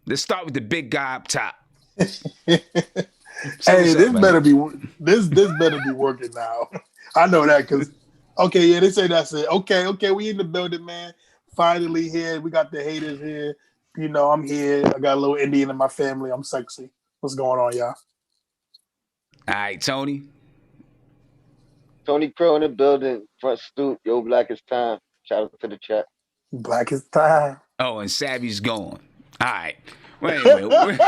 Let's start with the big guy up top. Hey, Say what's up, this man. better be this better be working now. I know that because okay, yeah, they say that's it. Okay, okay, we in the building, man. Finally here. We got the haters here. You know, I'm here. I got a little Indian in my family. I'm sexy. What's going on, y'all? All right, Tony. Tony Crow in the building, front stoop, yo, black is time. Shout out to the chat. Black is time. Oh, and Savvy's gone. All right. Well, anyway,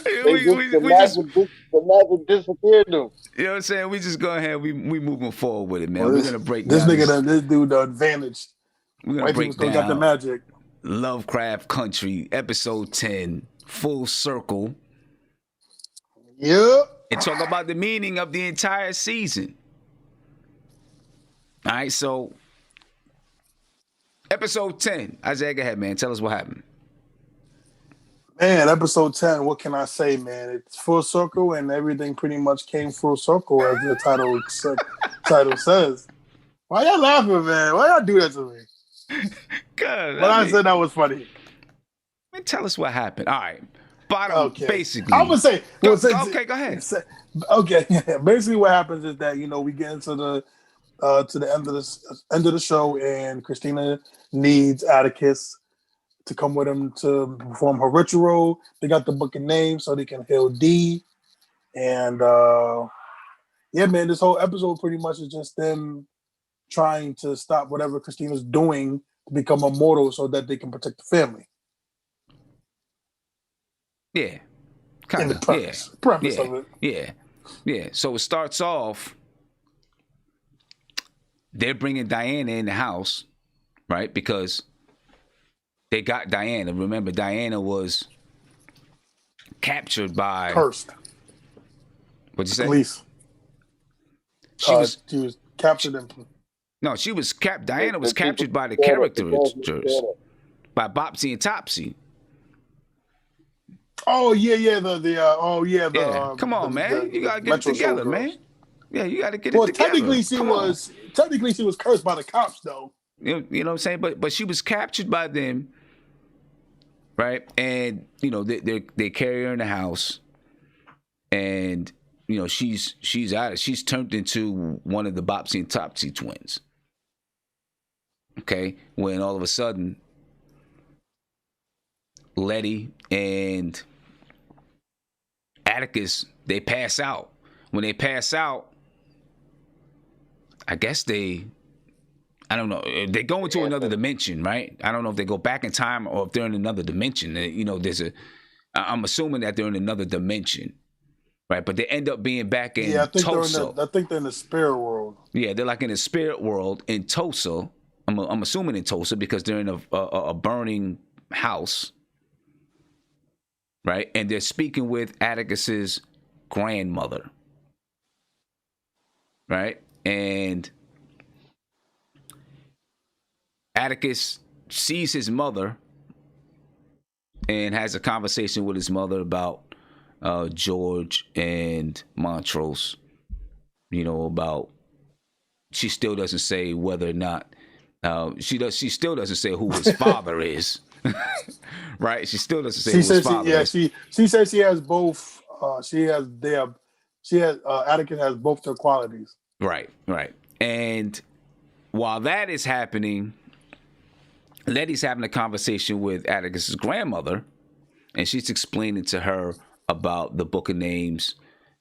They just we just, the magic disappeared them. you know what I'm saying? We just go ahead. We moving forward with it, man. Well, We're gonna break this down nigga, this. this dude, the advantage. We're gonna White people break still got the down magic. Lovecraft Country, episode 10, Full Circle, Yep. and talk about the meaning of the entire season. All right, so episode 10. Isaiah, go ahead, man. Tell us what happened. Man, episode 10, what can I say, man? It's full circle and everything pretty much came full circle as the title says. Why y'all laughing, man? Why y'all do that to me? Good. But I said that was funny. Tell us what happened. All right. Bottom, Okay. basically. I'm gonna say, Okay, go ahead. Okay, basically what happens is that we get into the end of the show, and Christina needs Atticus to come with him to perform her ritual. They got the book of names so they can heal D. And yeah, man, this whole episode pretty much is just them trying to stop whatever Christina's doing to become immortal so that they can protect the family. Yeah. In the preface of it. Yeah. So it starts off, they're bringing Diana in the house, right? Because they got Diana. Remember, Diana was captured by... Cursed. What'd you say? Police. She was captured and... No, Diana was captured by the characters, by Bopsy and Topsy. Oh yeah. Come on, man. You gotta get it together, man. Yeah, you gotta get it together. Technically she was cursed by the cops, though. You know what I'm saying? But she was captured by them, right? And they carry her in the house, and she's out. She's turned into one of the Bopsy and Topsy twins. Okay, when all of a sudden, Letty and Atticus, they pass out. When they pass out, I guess I don't know. They go into another dimension, right? I don't know if they go back in time or if they're in another dimension. I'm assuming that they're in another dimension, right? But they end up being back in Tulsa. I think they're in the spirit world. Yeah, they're like in the spirit world in Tulsa. I'm assuming in Tulsa because they're in a burning house, right? And they're speaking with Atticus's grandmother, right? And Atticus sees his mother and has a conversation with his mother about George and Montrose. About, she still doesn't say whether or not she still doesn't say who his father is. Right? She still doesn't say who his father is. She says she has both. Atticus has both their qualities. Right. And while that is happening, Letty's having a conversation with Atticus's grandmother, and she's explaining to her about the Book of Names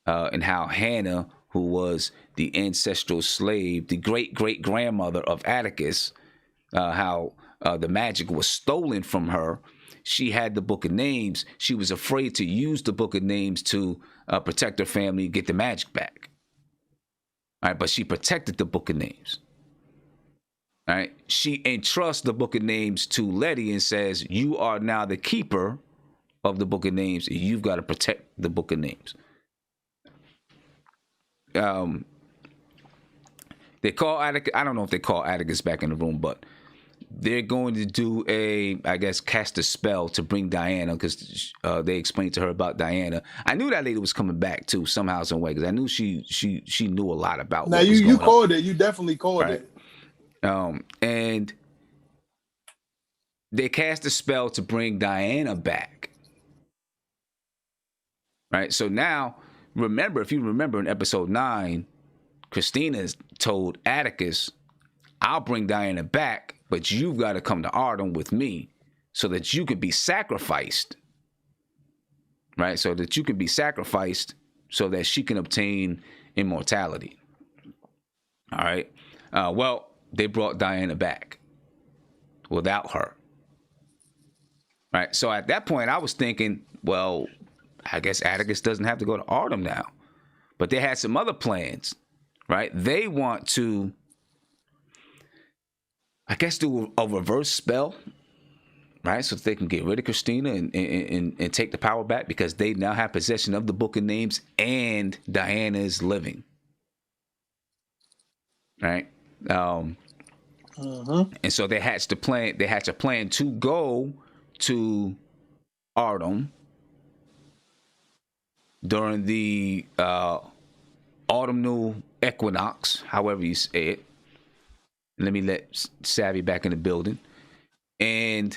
and how Hannah, who was the ancestral slave, the great-great-grandmother of Atticus, how the magic was stolen from her. She had the Book of Names. She was afraid to use the Book of Names to protect her family and get the magic back. All right, but she protected the Book of Names. All right, she entrusts the Book of Names to Letty and says, "You are now the keeper of the Book of Names, and you've got to protect the Book of Names." They call Atticus. I don't know if they call Atticus back in the room, but they're going to do cast a spell to bring Diana, because they explained to her about Diana. I knew that lady was coming back too, somehow, some way, because I knew she knew a lot about. Now you called it. You definitely called it. And they cast a spell to bring Diana back. Right? So now, remember, if you remember in episode 9, Christina told Atticus, I'll bring Diana back, but you've got to come to Arden with me so that you could be sacrificed. Right? So that you can be sacrificed so that she can obtain immortality. All right? Well, they brought Diana back without her. Right? So at that point, I was thinking, well, I guess Atticus doesn't have to go to Arden now. But they had some other plans, right? They want to, I guess, do a reverse spell, right? So that they can get rid of Christina and take the power back because they now have possession of the Book of Names and Diana is living. Right? And so they hatched a plan. They hatched a plan to go to Arden during the autumnal equinox, however you say it. Let me let Savvy back in the building. And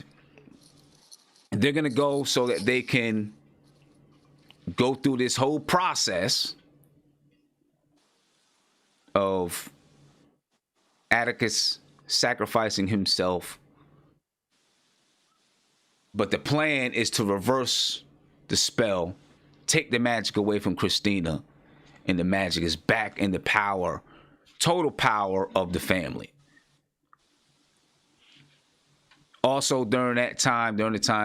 they're going to go so that they can go through this whole process of Atticus sacrificing himself. But the plan is to reverse the spell, take the magic away from Christina, and the magic is back in the power, total power of the family. Also, during the time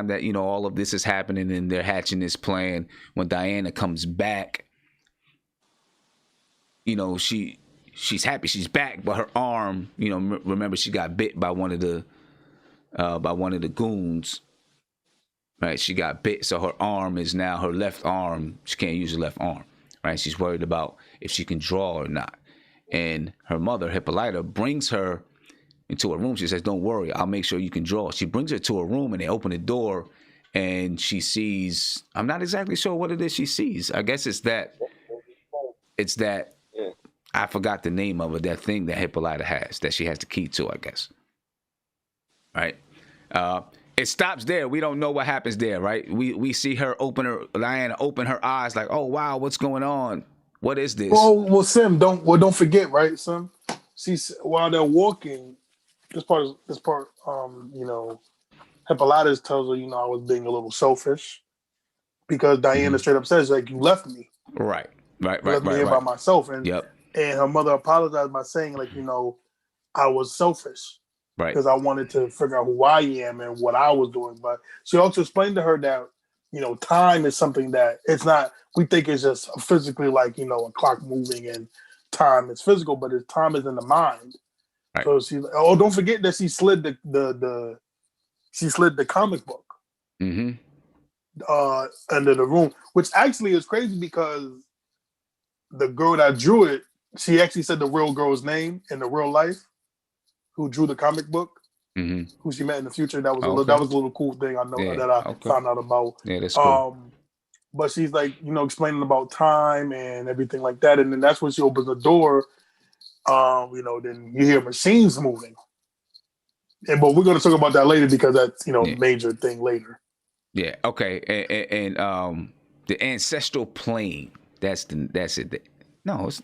that, you know, all of this is happening and they're hatching this plan, when Diana comes back, you know, she's happy she's back, but her arm, you know, remember she got bit by one of the goons, right? She got bit, so her arm is now, her left arm, she can't use her left arm, right? She's worried about if she can draw or not. And her mother, Hippolyta, brings her into a room. She says, don't worry, I'll make sure you can draw. She brings her to a room and they open the door and she sees, I'm not exactly sure what it is she sees. I guess it's that I forgot the name of it, that thing that Hippolyta has, that she has the key to, I guess. Right? It stops there. We don't know what happens there, right? We see her Diana open her eyes like, oh wow, what's going on? What is this? Well, Sim, don't forget, right, Sim? While they're walking, this part, you know, Hippolytus tells her, you know, I was being a little selfish because Diana straight up says, like, you left me. Right. You left me here by myself. And Yep. And her mother apologized by saying, like, you know, I was selfish. Right. Because I wanted to figure out who I am and what I was doing. But she also explained to her that, you know, time is something that it's not, we think it's just physically like, you know, a clock moving and time is physical, but time is in the mind. Right. So she's like, oh, don't forget that she slid the comic book under the room, which actually is crazy because the girl that drew it, she actually said the real girl's name in the real life, who drew the comic book, who she met in the future. That was a little cool thing I found out about. Yeah, that's cool. But she's like, you know, explaining about time and everything like that, and then that's when she opens the door. You know, then you hear machines moving. But we're going to talk about that later because that's, you know, major thing later. Yeah. Okay. And the ancestral plane. That's it. No, it's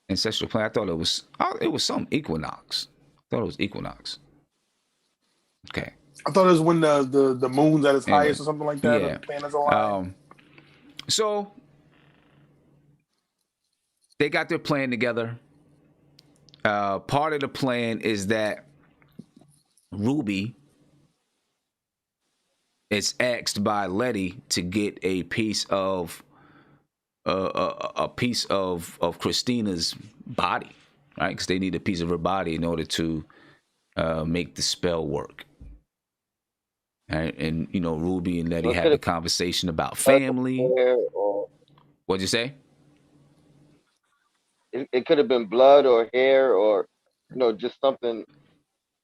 ancestral plane. I thought it was some equinox. I thought it was equinox. Okay. I thought it was when the moon's at its highest or something like that. Yeah. The planets align. So they got their plan together. Part of the plan is that Ruby is asked by Letty to get a piece of Christina's body, right? Because they need a piece of her body in order to make the spell work. Right? And you know, Ruby and Letty have a conversation about family. What'd you say? It could have been blood or hair or, you know, just something,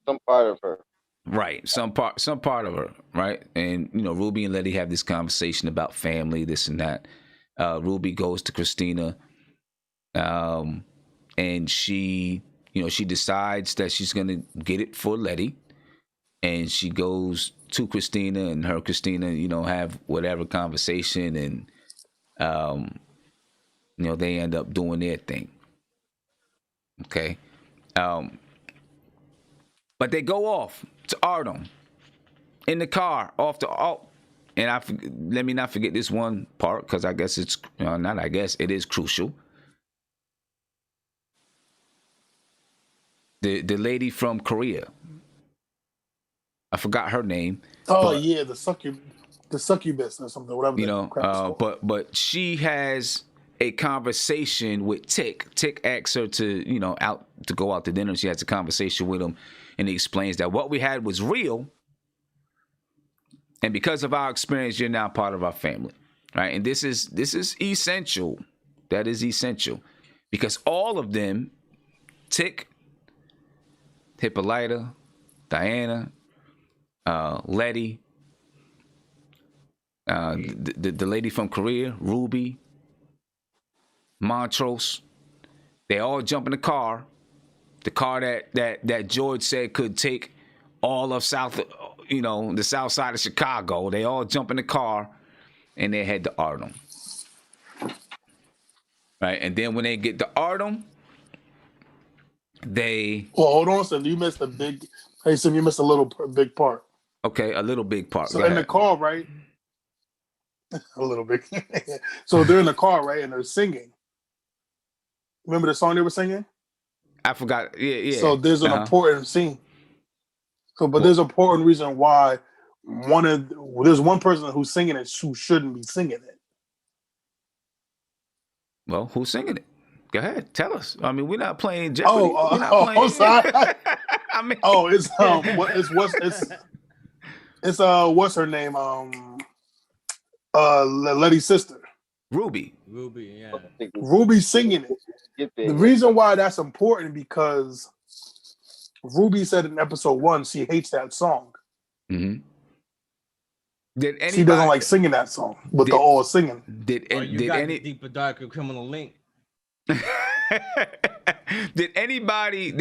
some part of her. Right, some part of her, right? And you know, Ruby and Letty have this conversation about family, this and that. Ruby goes to Christina, and she decides that she's gonna get it for Letty, and she goes to Christina, and Christina, have whatever conversation, and they end up doing their thing. Okay. But they go off to Artem in the car off the and let me not forget this one part, because I guess it's it is crucial. The lady from Korea, I forgot her name. Oh yeah, the succubus or something, whatever. But she has a conversation with Tick. Tick asks her to out to go out to dinner. She has a conversation with him, and he explains that what we had was real, and because of our experience, you're now part of our family, right? And this is essential. That is essential, because all of them, Tick, Hippolyta, Diana, Letty, the lady from Korea, Ruby, Montrose, they all jump in the car that George said could take all of the south side of Chicago. They all jump in the car and they head to Artem. Right, and then when they get to Artem, hold on, son. You missed a big. Hey, Sim, you missed a big part. Okay, a little big part. So in the car, right? A little bit. So they're in the car, right, and they're singing. Remember the song they were singing? I forgot. Yeah. So there's an important scene. But there's an important reason why there's one person who's singing it who shouldn't be singing it. Well, who's singing it? Go ahead, tell us. I mean, we're not playing Jeopardy. Sorry. I mean, it's what's her name? Letty's sister. Ruby, yeah. Ruby singing it. The reason why that's important because Ruby said in episode 1 she hates that song. Mm-hmm. She doesn't like singing that song, but they're all singing. Did any deeper, darker criminal link? Did anybody in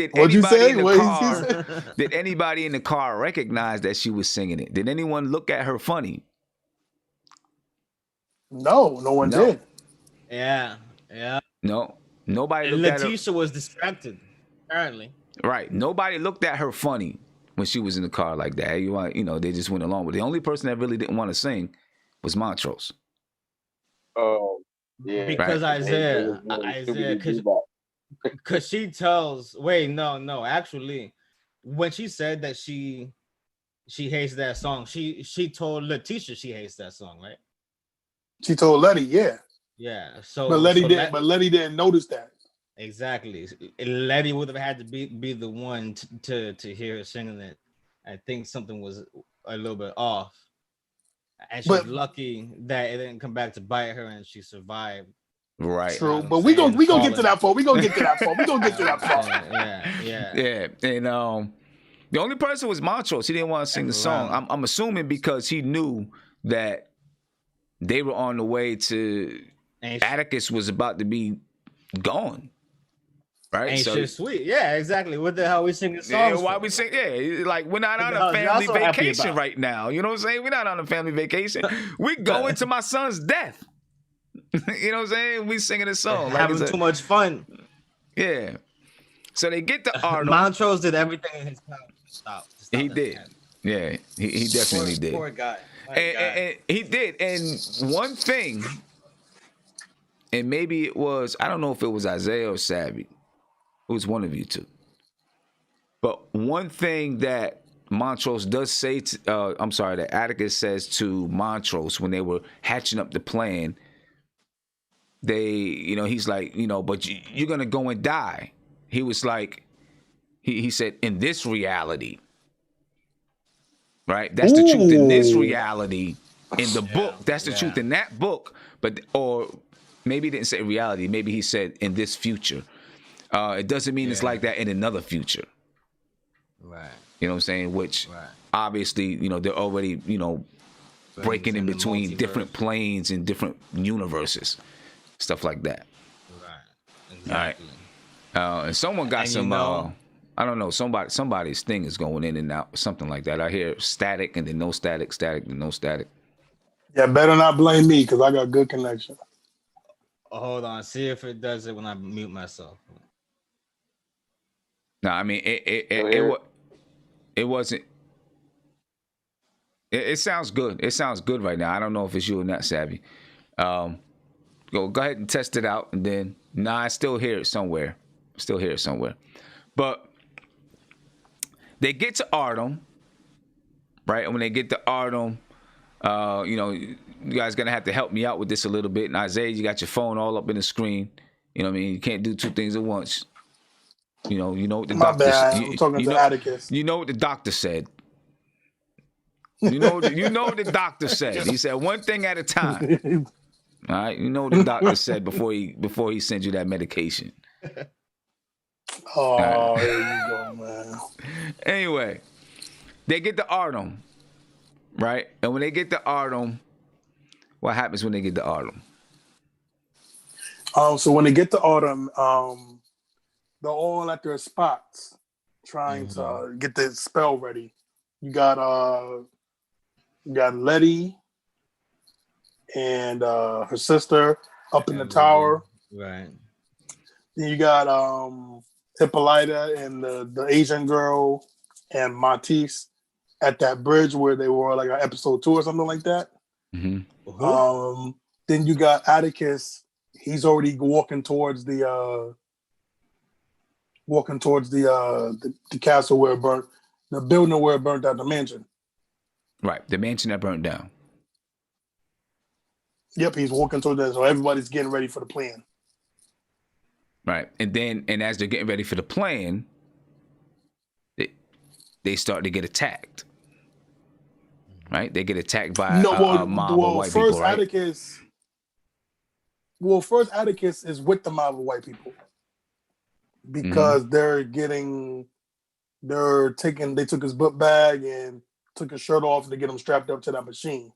the car recognize that she was singing it? Did anyone look at her funny? No one did. Yeah. No, nobody looked at her. Letitia was distracted, apparently. Right. Nobody looked at her funny when she was in the car like that. They just went along with it. The only person that really didn't want to sing was Montrose. Oh, yeah. Because right. Isaiah, because she tells. Wait, no. Actually, when she said that she hates that song, she told Letitia she hates that song, right? She told Letty, yeah. Yeah. So, but Letty didn't notice that. Exactly. Letty would have had to be the one to hear her singing it. I think something was a little bit off, and she's lucky that it didn't come back to bite her, and she survived. Right. True, but we gonna get to that part. We gonna get to that part. Yeah. And the only person was Montrose. He didn't want to sing the song. I'm assuming because he knew that they were on the way to Atticus was about to be gone. Right? Ain't shit sweet. Yeah, exactly. What the hell we singing songs? Yeah, why we sing? Yeah, like we're not on a family vacation right now. You know what I'm saying? We're not on a family vacation. We're going to my son's death. You know what I'm saying? We singing a song. Having too much fun. Yeah. So they get to Arnold. Montrose did everything in his power to stop he did. Yeah, he definitely did. Poor guy. And he did. And one thing, and maybe it was, I don't know if it was Isaiah or Savvy. It was one of you two. But one thing that Montrose does say that Atticus says to Montrose when they were hatching up the plan, he's like, but you're going to go and die. He was like, he said, in this reality, right? That's the truth in this reality. In the book, that's the truth in that book. Or maybe he didn't say reality. Maybe he said in this future. It doesn't mean it's like that in another future. Right. You know what I'm saying? Which obviously, they're already, breaking in between different planes and different universes. Stuff like that. Right. Exactly. All right. And someone got some I don't know. Somebody's thing is going in and out, something like that. I hear static and then no static, static and no static. Yeah, better not blame me because I got good connection. Hold on, see if it does it when I mute myself. No, I mean it wasn't. It sounds good. It sounds good right now. I don't know if it's you or not, Savvy. Go ahead and test it out, and then I still hear it somewhere. But they get to Artem, right? And when they get to Artem, you guys gonna have to help me out with this a little bit. And Isaiah, you got your phone all up in the screen. You know what I mean? You can't do two things at once. You know what the My doctor bad. said. I'm talking to Atticus. You know what the doctor said. You know what the doctor said. He said one thing at a time. All right, you know what the doctor said before he sends you that medication. Oh, right. There you go, man. Anyway, they get to Artem, right? And when they get to Artem, what happens when they get to Artem? So when they get to Artem, they're all at their spots trying to get the spell ready. You got Letty and her sister up in the tower. Right. Then you got Hippolyta and the Asian girl and Matisse at that bridge where they were like on episode 2 or something like that. Mm-hmm. Then you got Atticus. He's already walking towards the castle where it burnt, the building where it burnt out, the mansion. Right, the mansion that burnt down. Yep, he's walking towards that. So everybody's getting ready for the plan. Right, and as they're getting ready for the plan, they start to get attacked. Right, they get attacked by a mob of white people. Right? First Atticus is with the mob of white people because they took his book bag and took his shirt off to get him strapped up to that machine.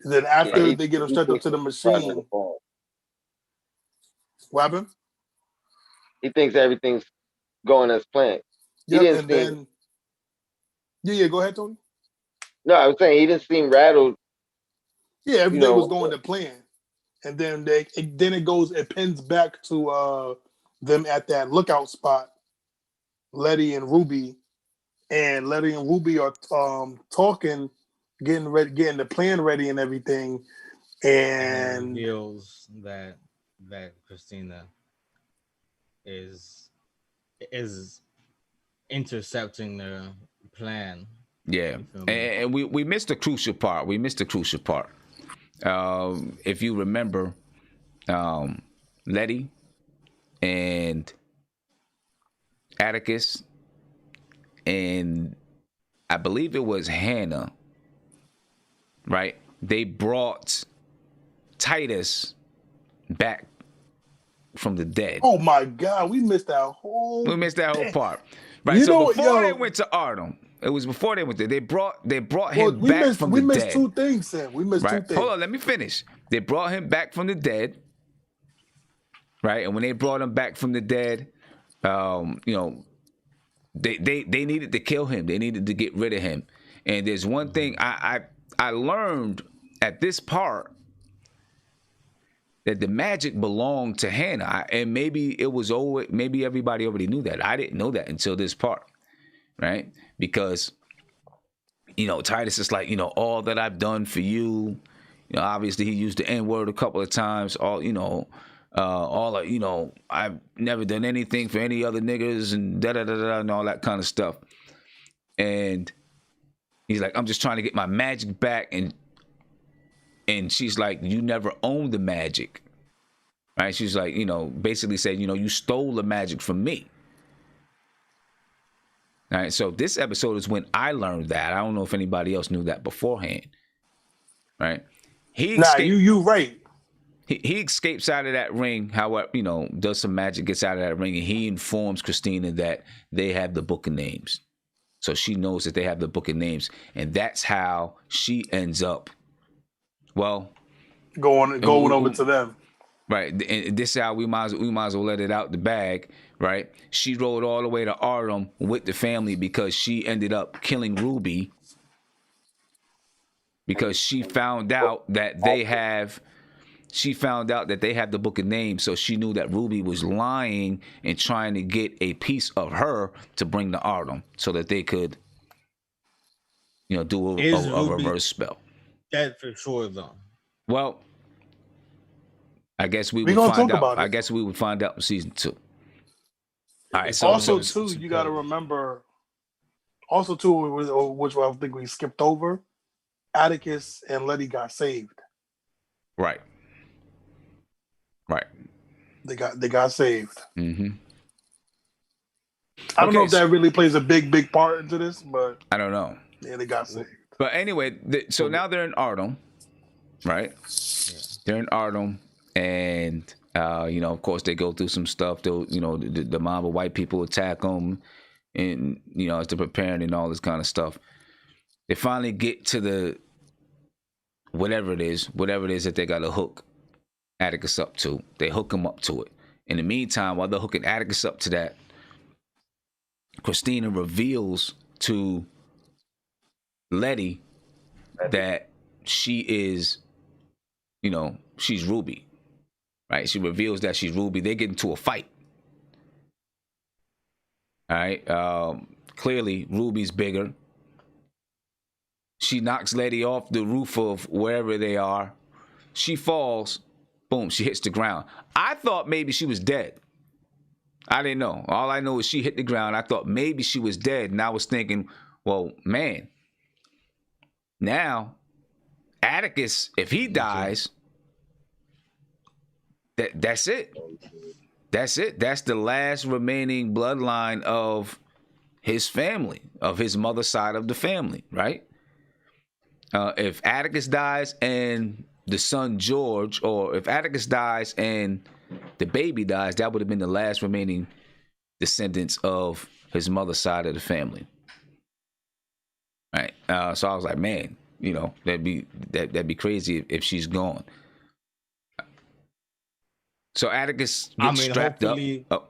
And then after they get him strapped up to the machine, what happened? He thinks everything's going as planned. Yeah, go ahead, Tony. No, I was saying he didn't seem rattled. Yeah, everything was going to plan. And then it pins back to them at that lookout spot, Letty and Ruby. And Letty and Ruby are talking, getting ready, getting the plan ready and everything. And reveals that Christina is intercepting their plan. Yeah, and we missed the crucial part. If you remember, Letty and Atticus and I believe it was Hannah, right? They brought Titus back from the dead. Oh my God, we missed that whole part. Right. Before they went to Artem, it was before they went there. They brought him back from the dead. We missed two things, Sam. We missed two things. Hold on, let me finish. They brought him back from the dead. Right? And when they brought him back from the dead, they needed to kill him. They needed to get rid of him. And there's one thing I learned at this part, that the magic belonged to Hannah. And maybe maybe everybody already knew that. I didn't know that until this part. Right? Because, Titus is like, all that I've done for you. Obviously he used the N-word a couple of times. I've never done anything for any other niggas and da-da-da-da and all that kind of stuff. And he's like, I'm just trying to get my magic back. And she's like, you never owned the magic. Right? She's like, basically said, you stole the magic from me. All right, so this episode is when I learned that. I don't know if anybody else knew that beforehand. Right? You right. He escapes out of that ring, however, does some magic, gets out of that ring, and he informs Christina that they have the book of names. So she knows that they have the book of names, and that's how she ends up, going over to them. right? And this is how we might as well let it out the bag, right? She rode all the way to Artem with the family because she ended up killing Ruby because she found out that they have the book of names, so she knew that Ruby was lying and trying to get a piece of her to bring to Artem so that they could, do a reverse spell. Dead for sure, though. Well, I guess we would find out. I guess we would find out in season 2. All right. So also, too, you got to remember. Also, too, which I think we skipped over. Atticus and Letty got saved. Right. They got saved. Mm-hmm. I don't know if that really plays a big part into this, but I don't know. Yeah, they got saved. But anyway, so now they're in Artem, right? Yeah. They're in Artem, and of course they go through some stuff. They'll, the mob of white people attack them, and as they're preparing and all this kind of stuff. They finally get to the whatever it is that they got to hook Atticus up to. They hook him up to it. In the meantime, while they're hooking Atticus up to that, Christina reveals to Letty that she is, she's Ruby, right? She reveals that she's Ruby. They get into a fight. All right. Clearly, Ruby's bigger. She knocks Letty off the roof of wherever they are. She falls. Boom. She hits the ground. I thought maybe she was dead. I didn't know. All I know is she hit the ground. I thought maybe she was dead. And I was thinking, well, man, now Atticus, if he dies, that's it. That's it. That's the last remaining bloodline of his family, of his mother's side of the family, right? If Atticus dies and the son George, or if Atticus dies and the baby dies, that would have been the last remaining descendants of his mother's side of the family, right? So I was like, man, that'd be crazy if she's gone. So Atticus gets strapped up. Oh.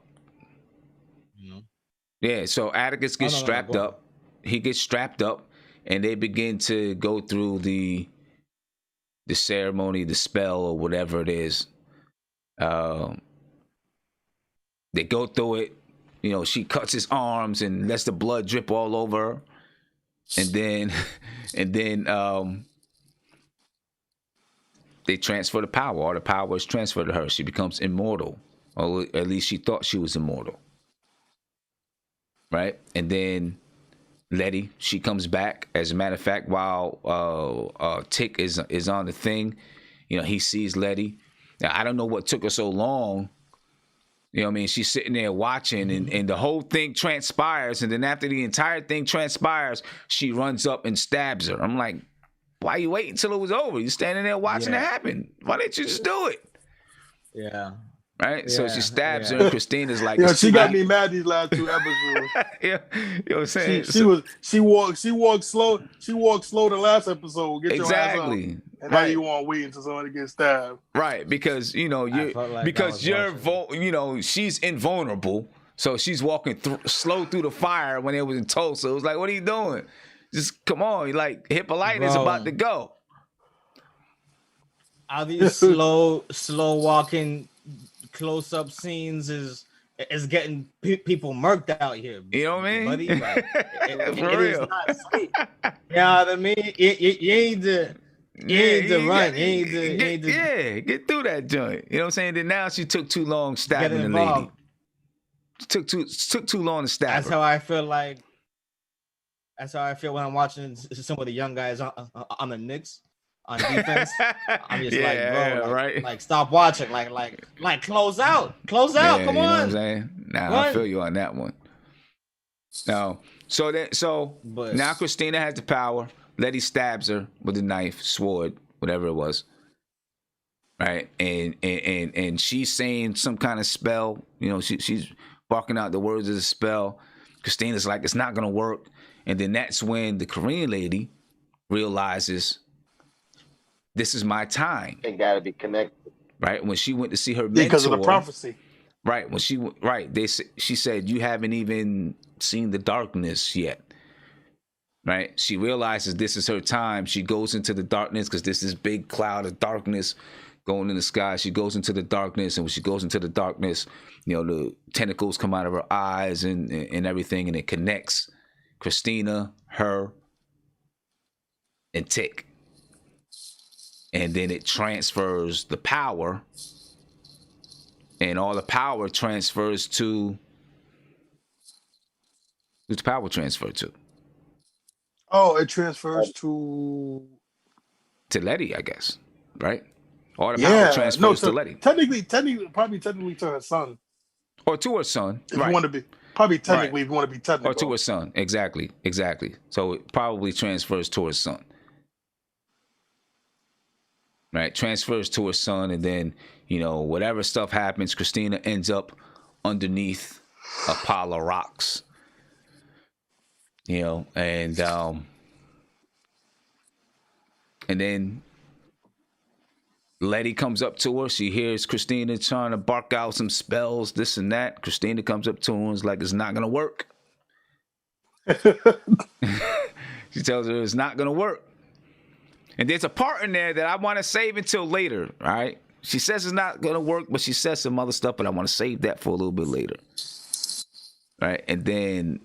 Yeah, so Atticus gets strapped up. He gets strapped up, and they begin to go through the ceremony, the spell, or whatever it is. They go through it. She cuts his arms and lets the blood drip all over her. And then they transfer the power. All the power is transferred to her. She becomes immortal. Or at least she thought she was immortal. Right? And then Letty, she comes back. As a matter of fact, while Tick is on the thing, he sees Letty. Now, I don't know what took her so long. You know what I mean? She's sitting there watching, and the whole thing transpires. And then after the entire thing transpires, she runs up and stabs her. I'm like, why you waiting until it was over? You're standing there watching it happen. Why didn't you just do it? Yeah. Right? So she stabs her, and Christina's like, she got me mad these last 2 episodes. You know what I'm saying? She walked slow. She walked slow the last episode. Get your ass up. And now you want to wait until somebody gets stabbed. Right, because she's invulnerable. So she's walking slow through the fire when it was in Tulsa. It was like, what are you doing? Just come on, like Hippolyta's about to go. All these slow walking close-up scenes is getting people murked out here. You know what I mean? Buddy? Like, it is not sweet. You know what I mean? You need to run. You need to get through that joint. You know what I'm saying? Then now she took too long stabbing the lady. Took too long to stab her. That's how I feel when I'm watching some of the young guys on the Knicks on defense. I'm just like stop watching, like close out, come on. You know what I'm saying? I feel you on that one. No, but now Christina has the power. Letty stabs her with a knife, sword, whatever it was. Right, and she's saying some kind of spell. She's barking out the words of the spell. Christina's like, it's not gonna work. And then that's when the Korean lady realizes, this is my time. They gotta be connected. right? When she went to see her Because of the mentor, prophecy. right? When she said, you haven't even seen the darkness yet. Right? She realizes this is her time. She goes into the darkness because there's this big cloud of darkness going in the sky. She goes into the darkness, and when she goes into the darkness, the tentacles come out of her eyes and everything, and it connects Christina, her, and Tick. And then it transfers the power, and all the power transfers to who's the power transferred to? Oh, it transfers to Letty, I guess, right? All the power yeah. No, transfers to Letty. technically, technically to her son. Or to her son, If right? you want to be technically, Right. if you want to be technical. Or to her son, exactly. So it probably transfers to her son, right? Transfers to her son, and then whatever stuff happens, Christina ends up underneath a pile of rocks, and then Letty comes up to her. She hears Christina trying to bark out some spells, this and that. Christina comes up to her and is like, it's not gonna work. She tells her it's not gonna work. And there's a part in there that I want to save until later, right? She says it's not gonna work, but she says some other stuff, but I want to save that for a little bit later. Right? And then,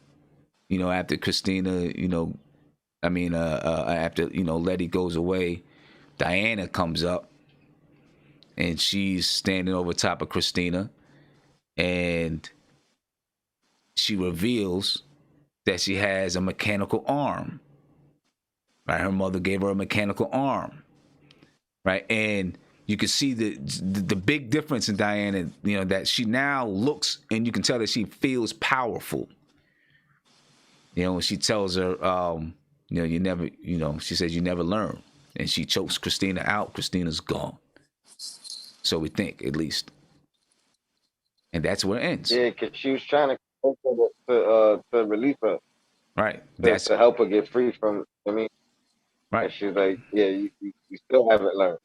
after Christina, after, Letty goes away, Diana comes up and she's standing over top of Christina, and she reveals that she has a mechanical arm. Right? Her mother gave her a mechanical arm. Right? And you can see the big difference in Diana, that she now looks, and you can tell that she feels powerful. When she tells her, you never, she says, you never learn. And she chokes Christina out. Christina's gone. So we think, at least. And that's where it ends. Yeah, because she was trying to release her. Right. To help her get free from, right. And she's like, yeah, you still haven't learned.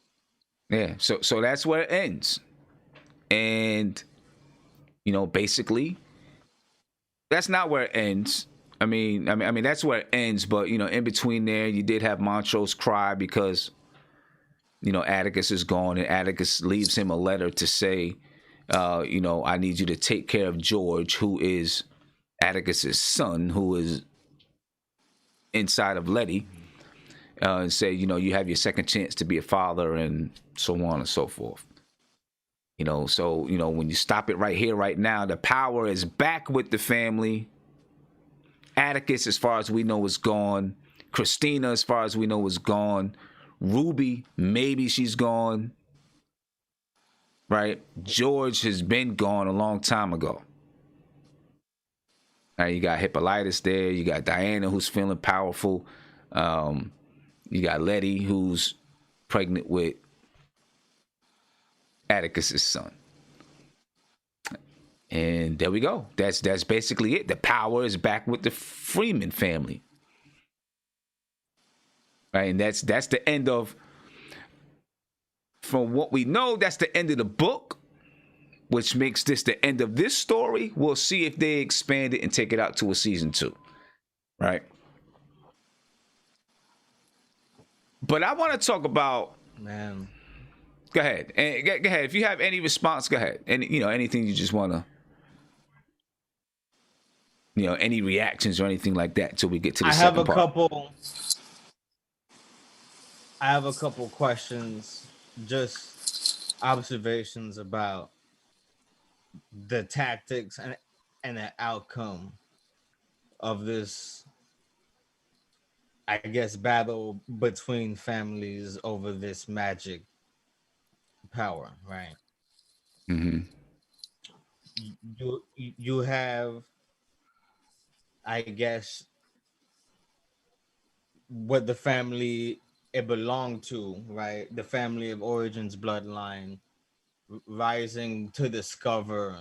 Yeah. So that's where it ends. And, basically, that's not where it ends. I mean, that's where it ends. But, in between there, you did have Montrose cry because, Atticus is gone, and Atticus leaves him a letter to say, I need you to take care of George, who is Atticus's son, who is inside of Letty, and say, you have your second chance to be a father, and so on and so forth. So, when you stop it right here, right now, the power is back with the family. Atticus, as far as we know, is gone. Christina, as far as we know, is gone. Ruby, maybe she's gone. Right? George has been gone a long time ago. Now you got Hippolytus there. You got Diana, who's feeling powerful. You got Letty, who's pregnant with Atticus's son. And there we go. That's basically it. The power is back with the Freeman family. Right? And that's the end of, from what we know, that's the end of the book, which makes this the end of this story. We'll see if they expand it and take it out to a season 2. Right? But I want to talk about, man. Go ahead. Go ahead. If you have any response, go ahead. And anything you just want to, any reactions or anything like that until we get to the second part. I have a couple questions, just observations about the tactics and the outcome of this, I guess, battle between families over this magic power, right? Mm-hmm. You have, I guess, what the family it belonged to, right? The family of origins bloodline rising to discover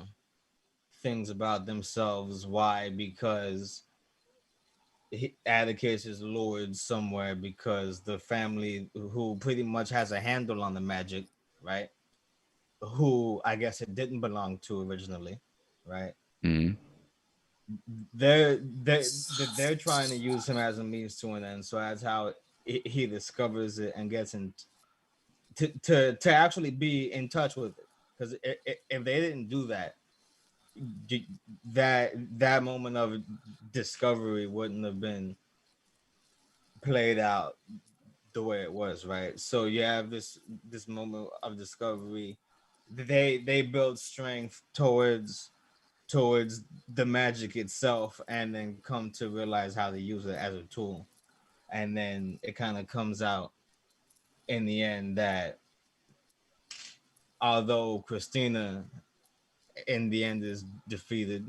things about themselves. Why? Because Atticus is lured somewhere because the family who pretty much has a handle on the magic, right, who I guess it didn't belong to originally, right? Mm-hmm. They're trying to use him as a means to an end. So that's how he discovers it and gets in to actually be in touch with it. Because if they didn't do that, that moment of discovery wouldn't have been played out the way it was, right? So you have this moment of discovery. They build strength towards the magic itself, and then come to realize how to use it as a tool. And then it kind of comes out in the end that although Christina in the end is defeated,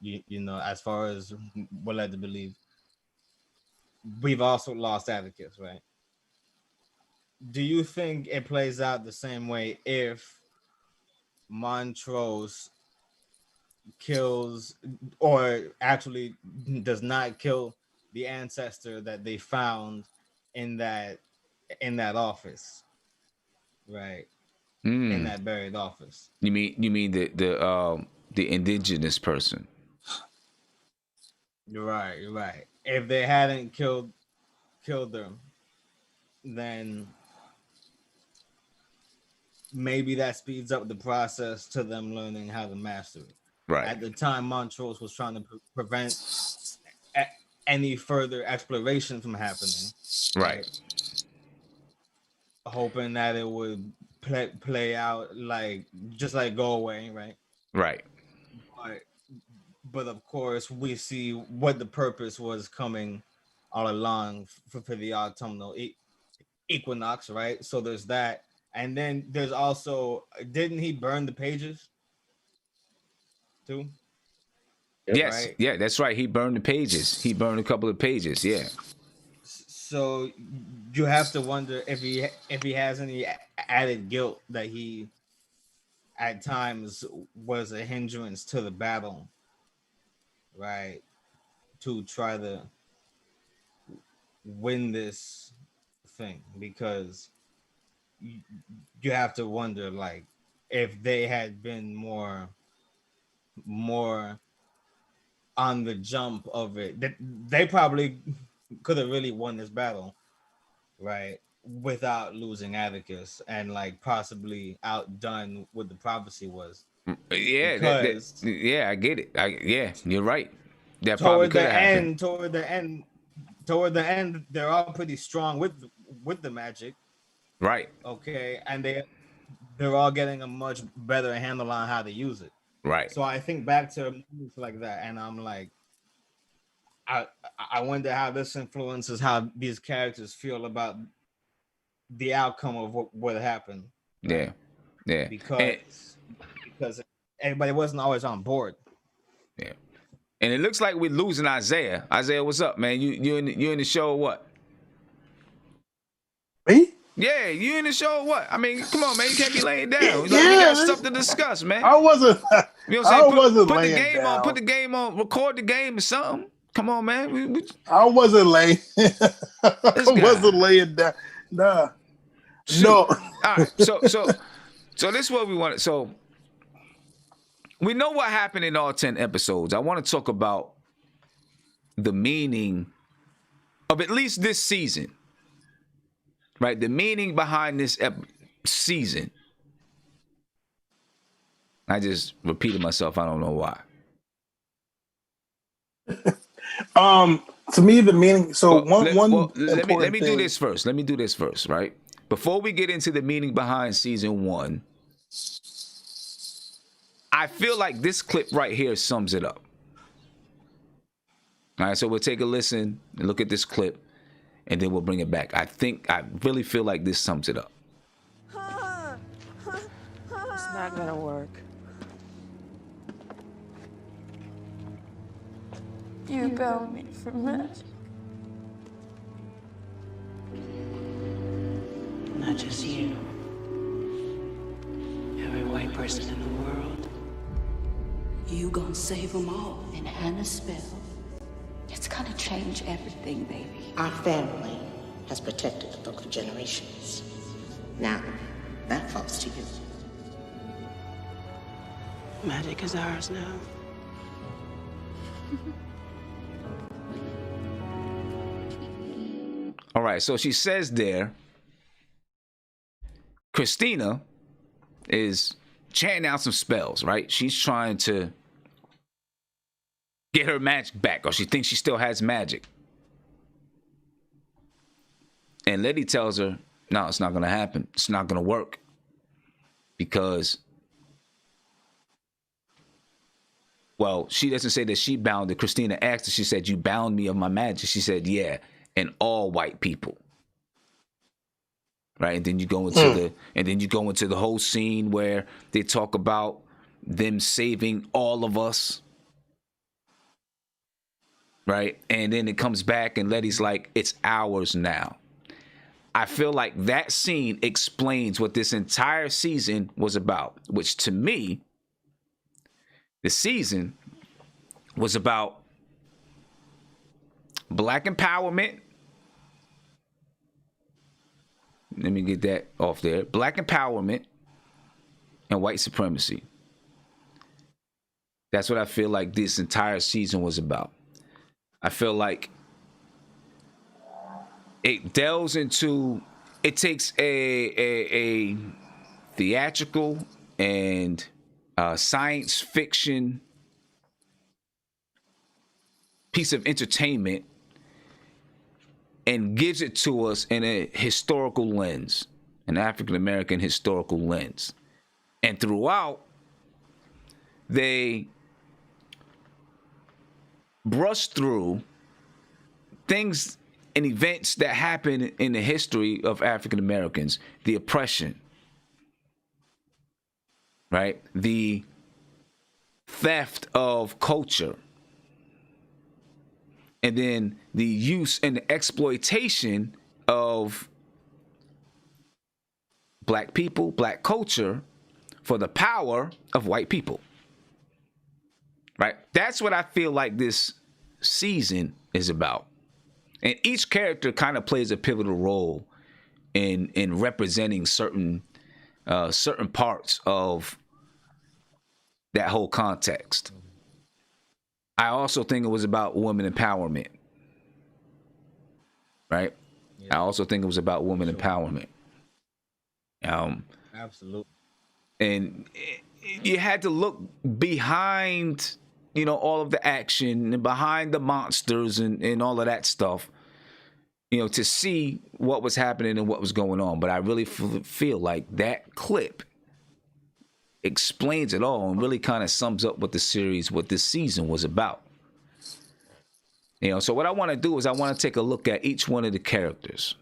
you know, as far as we're led to believe, we've also lost Atticus, right? Do you think it plays out the same way if Montrose kills, or actually does not kill, the ancestor that they found in that office, right? In that buried office. You mean the indigenous person? Right. If they hadn't killed them, then maybe that speeds up the process to them learning how to master it. Right. At the time, Montrose was trying to prevent any further exploration from happening. Right. Hoping that it would play out like just like go away, right? Right. But of course, we see what the purpose was coming all along for the autumnal equinox, right? So there's that, and then there's also, didn't he burn the pages too? Yes, right? Yeah, that's right. He burned the pages. He burned a couple of pages. Yeah. So you have to wonder if he has any added guilt that he at times was a hindrance to the battle, right? To try to win this thing, because you have to wonder, like, if they had been more on the jump of it, they probably could have really won this battle, right, without losing Atticus, and like possibly outdone what the prophecy was. Yeah, because yeah, I get it. Yeah, you're right. That toward probably could the have happened. toward the end, they're all pretty strong with the magic, Right. okay, and they're all getting a much better handle on how to use it. Right. So I think back to movies like that, and I'm like, I wonder how this influences how these characters feel about the outcome of what happened. Yeah, yeah. Because everybody wasn't always on board. Yeah, and it looks like we're losing Isaiah. Isaiah, what's up, man? You in the show or what? Me? Yeah, you in the show or what? I mean, come on, man. You can't be laying down. Yeah, we got stuff to discuss, man. I wasn't. You know what I'm saying? I wasn't put laying the game down. on. Put the game on. Record the game or something. Come on, man. I wasn't laying. I wasn't laying down. Nah. Shoot. No. All right. So this is what we wanted. So we know what happened in all 10 episodes. I want to talk about the meaning of at least this season. Right? The meaning behind this season. I just repeated myself. I don't know why. To me, the meaning. So let me do this first. Let me do this first, right? Before we get into the meaning behind season 1, I feel like this clip right here sums it up. All right, so we'll take a listen and look at this clip, and then we'll bring it back. I really feel like this sums it up. It's not gonna work. You go me for magic. Not just you. Every white person in the world. You gonna save them all. And Hannah's spell. It's gonna change everything, baby. Our family has protected the book for generations. Now, that falls to you. Magic is ours now. All right, so she says there, Christina is chanting out some spells, right? She's trying to get her magic back, or she thinks she still has magic. And Letty tells her, no, it's not going to happen. It's not going to work. Because, well, she doesn't say that she bound it. Christina asked her, she said, you bound me of my magic. She said, yeah, and all white people. Right? And then you go into the whole scene where they talk about them saving all of us. Right? And then it comes back and Letty's like, it's ours now. I feel like that scene explains what this entire season was about, which to me, the season was about black empowerment. Let me get that off there. Black empowerment and white supremacy. That's what I feel like this entire season was about. I feel like it delves into, it takes a theatrical and science fiction piece of entertainment and gives it to us in a historical lens, an African-American historical lens. And throughout, they brush through things and events that happen in the history of African Americans, the oppression, right? The theft of culture, and then the use and the exploitation of black people, black culture for the power of white people, right? That's what I feel like this season is about. And each character kind of plays a pivotal role in representing certain parts of that whole context. I also think it was about women empowerment, right? Yeah. I also think it was about women empowerment. Absolutely. And you had to look behind, you know, all of the action and behind the monsters and all of that stuff, you know, to see what was happening and what was going on. But I really feel like that clip explains it all and really kind of sums up what the series, what this season was about. You know, so what I want to do is I want to take a look at each one of the characters.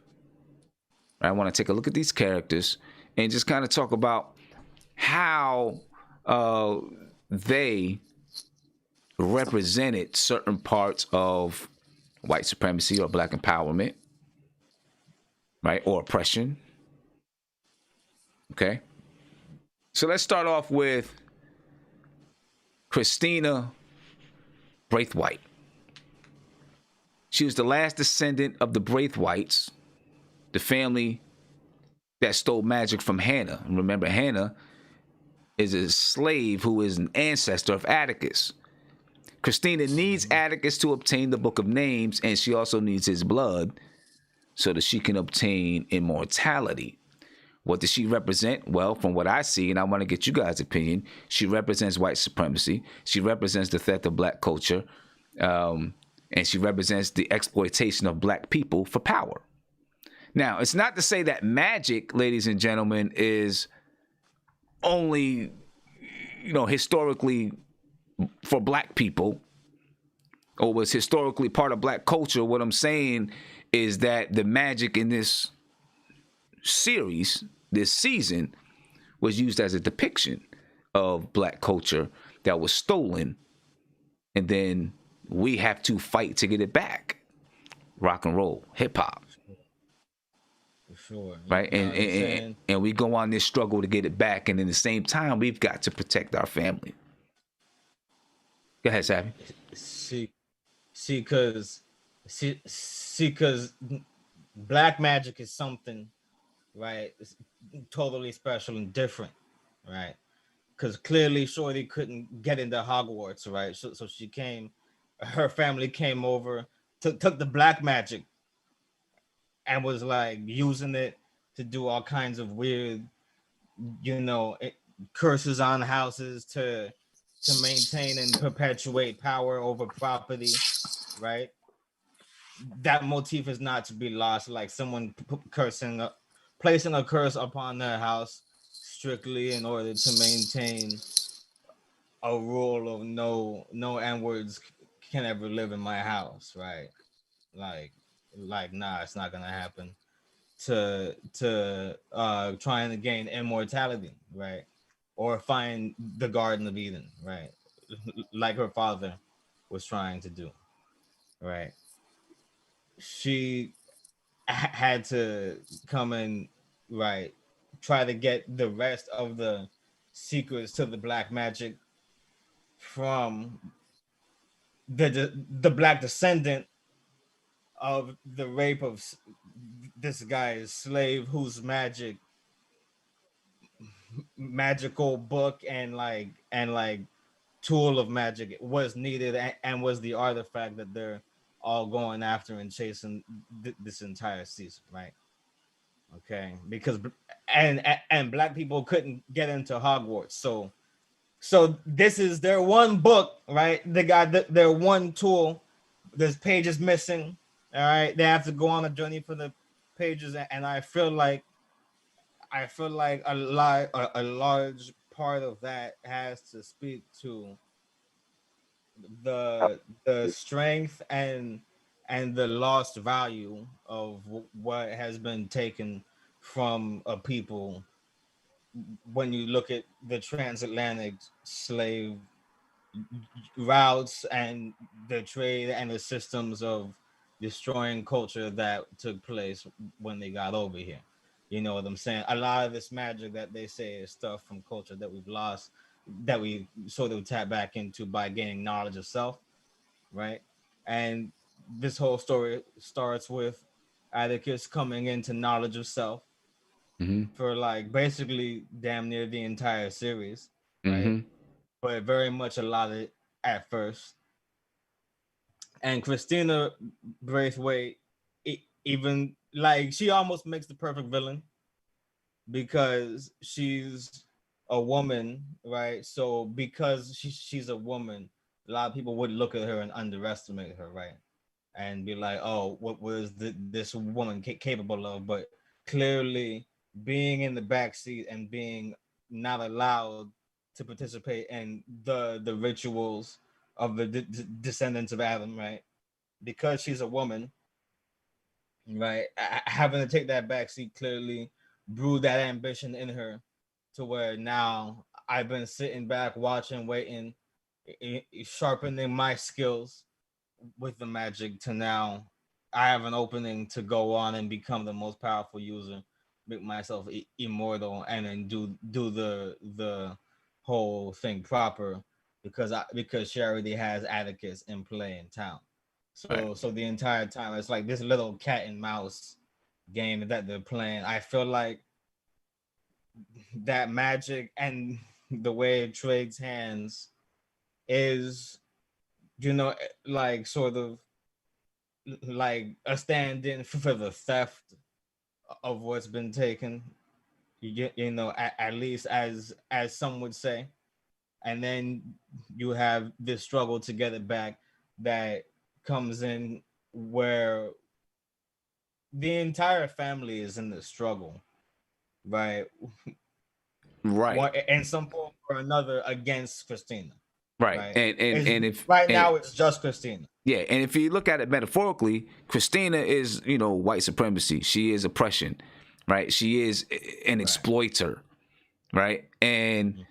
I want to take a look at these characters and just kind of talk about how they represented certain parts of white supremacy or black empowerment, right? Or oppression. Okay. So let's start off with Christina Braithwaite. She was the last descendant of the Braithwaites, the family that stole magic from Hannah. And remember, Hannah is a slave who is an ancestor of Atticus. Christina needs Atticus to obtain the Book of Names, and she also needs his blood so that she can obtain immortality. What does she represent? Well, from what I see, and I want to get you guys' opinion, she represents white supremacy. She represents the theft of black culture, and she represents the exploitation of black people for power. Now, it's not to say that magic, ladies and gentlemen, is only, you know, historically for black people or was historically part of black culture. What I'm saying is that the magic in this series, this season, was used as a depiction of black culture that was stolen, and then we have to fight to get it back. Rock and roll, hip hop. For sure. Right? And we go on this struggle to get it back, and in the same time, we've got to protect our family. Go ahead, Savvy. Because black magic is something, right? It's totally special and different, right? because clearly Shorty couldn't get into Hogwarts, right? So her family came over, took the black magic, and was like using it to do all kinds of weird, curses on houses to maintain and perpetuate power over property, right? That motif is not to be lost. Like someone placing a curse upon their house strictly in order to maintain a rule of no N-words can ever live in my house, right? Like nah, it's not gonna happen. To trying to gain immortality, right? Or find the Garden of Eden, right? Like her father was trying to do, right? She had to come and, right, try to get the rest of the secrets to the black magic from the black descendant of the rape of this guy's slave, whose magical book and tool of magic was needed and was the artifact that they're all going after and chasing this entire season, right? Okay, because and black people couldn't get into Hogwarts, so this is their one book, right? They got their one tool. There's pages missing, all right? They have to go on a journey for the pages, and I feel like a large part of that has to speak to the strength and the lost value of what has been taken from a people when you look at the transatlantic slave routes and the trade and the systems of destroying culture that took place when they got over here. You know what I'm saying? A lot of this magic that they say is stuff from culture that we've lost, that we sort of tap back into by gaining knowledge of self, right? And this whole story starts with Atticus coming into knowledge of self for like basically damn near the entire series, right? But very much a lot of it at first. And Christina Braithwaite, even like she almost makes the perfect villain because she's a woman, right? So because she's a woman, a lot of people would look at her and underestimate her, right? And be like, oh, what was this woman capable of? But clearly being in the backseat and being not allowed to participate in the rituals of the descendants of Adam, right? Because she's a woman, right? Having to take that backseat clearly brewed that ambition in her to where now I've been sitting back, watching, waiting, sharpening my skills with the magic to now I have an opening to go on and become the most powerful user, make myself immortal, and then do the whole thing proper because she already has Atticus in play in town. So the entire time it's like this little cat and mouse game that they're playing. I feel like that magic and the way it trades hands is, like sort of like a stand-in for the theft of what's been taken, at least as some would say. And then you have this struggle to get it back that comes in where the entire family is in the struggle, right? In some form or another against Christina. Right. And if now it's just Christina. Yeah, and if you look at it metaphorically, Christina is, white supremacy. She is oppression, right? She is an exploiter, right? And